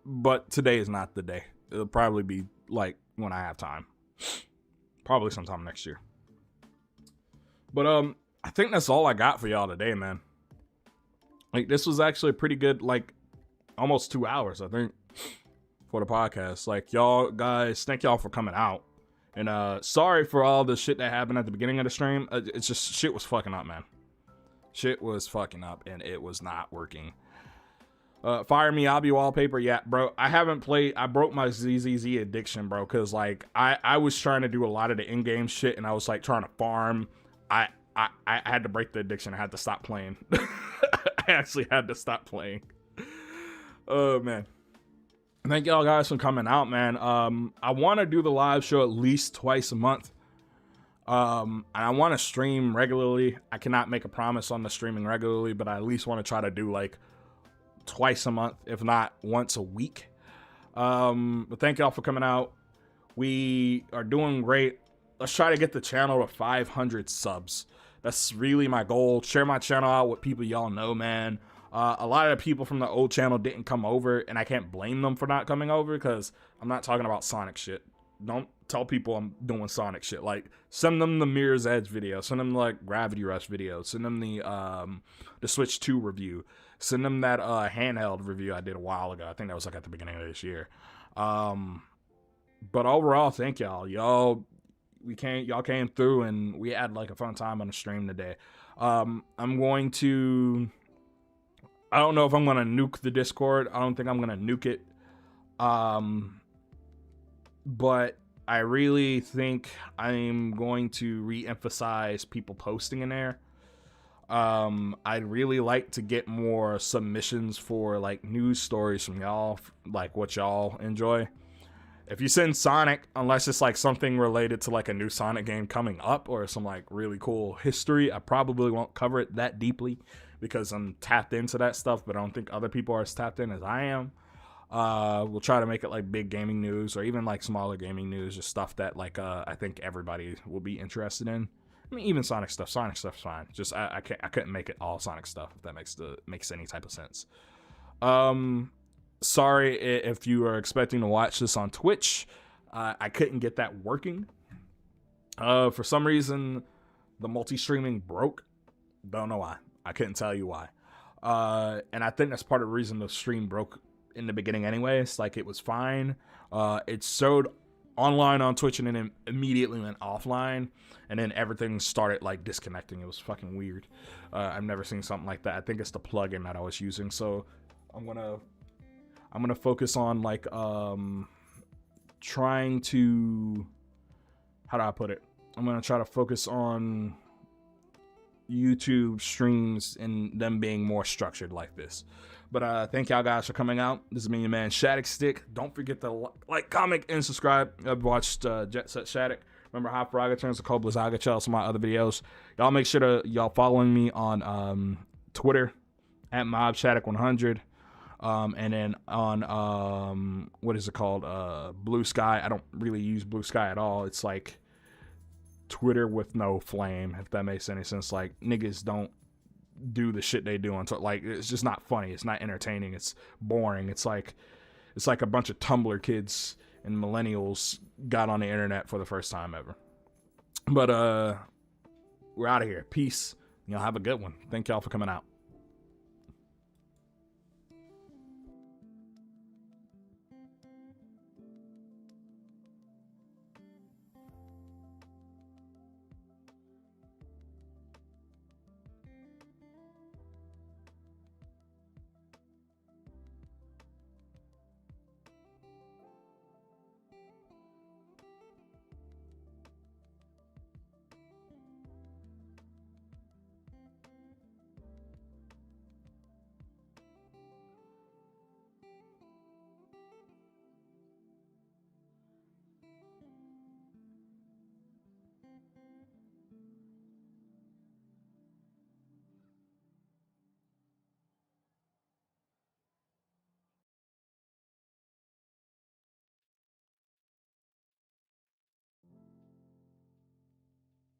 But today is not the day. It'll probably be, like, when I have time. Probably sometime next year. But, I think that's all I got for y'all today, man. Like, this was actually a pretty good, like, almost 2 hours, I think, for the podcast. Like, y'all guys, thank y'all for coming out. And sorry for all the shit that happened at the beginning of the stream. It's just shit was fucking up, man. Shit was fucking up and it was not working. Fire me, I'll be wallpaper. Yeah, bro, I haven't played. I broke my ZZZ addiction, bro, because like I was trying to do a lot of the in-game shit and I was like trying to farm. I had to break the addiction. I had to stop playing. I actually had to stop playing. Oh man, thank y'all guys for coming out, man. I want to do the live show at least twice a month. And I want to stream regularly. I cannot make a promise on the streaming regularly, but I at least want to try to do like twice a month, if not once a week. But thank y'all for coming out. We are doing great. Let's try to get the channel to 500 subs. That's really my goal. Share my channel out with people y'all know, man. A lot of the people from the old channel didn't come over, and I can't blame them for not coming over because I'm not talking about Sonic shit. Don't tell people I'm doing Sonic shit. Like, send them the Mirror's Edge video. Send them, like, Gravity Rush video. Send them the Switch 2 review. Send them that handheld review I did a while ago. I think that was, like, at the beginning of this year. But overall, thank y'all. Y'all came through, and we had, like, a fun time on the stream today. I'm going to... I don't know if I'm going to nuke the Discord. I don't think I'm going to nuke it. But I really think I'm going to re-emphasize people posting in there. I'd really like to get more submissions for like news stories from y'all, like what y'all enjoy. If you send Sonic, unless it's like something related to like a new Sonic game coming up or some like really cool history, I probably won't cover it that deeply because I'm tapped into that stuff, but I don't think other people are as tapped in as I am. We'll try to make it like big gaming news or even like smaller gaming news, just stuff that like I think everybody will be interested in. I mean, even Sonic stuff. Sonic stuff's fine. Just I couldn't make it all Sonic stuff, if that makes any type of sense. Sorry if you are expecting to watch this on Twitch. I couldn't get that working. For some reason, the multi-streaming broke. Don't know why. I couldn't tell you why. And I think that's part of the reason the stream broke in the beginning anyways. Like, it was fine. It showed online on Twitch and then immediately went offline, and then everything started like disconnecting. It was fucking weird. I've never seen something like that. I think it's the plugin that I was using. So I'm gonna focus on like trying to, how do I put it? I'm gonna try to focus on YouTube streams and them being more structured like this. But thank y'all guys for coming out. This has been your man Shadic Stick. Don't forget to like, comment, and subscribe. I've watched Jet Set Shadic. Remember High Faraga turns to Cold Blizzaga. Check out some of my other videos. Y'all make sure to y'all following me on Twitter at MobShadic100. And then on what is it called? Blue Sky. I don't really use Blue Sky at all. It's like Twitter with no flame, if that makes any sense. Like, niggas don't do the shit they do on Twitter. Like, it's just not funny. It's not entertaining. It's boring. It's like a bunch of Tumblr kids and millennials got on the internet for the first time ever. But we're out of here. Peace. Y'all have a good one. Thank y'all for coming out.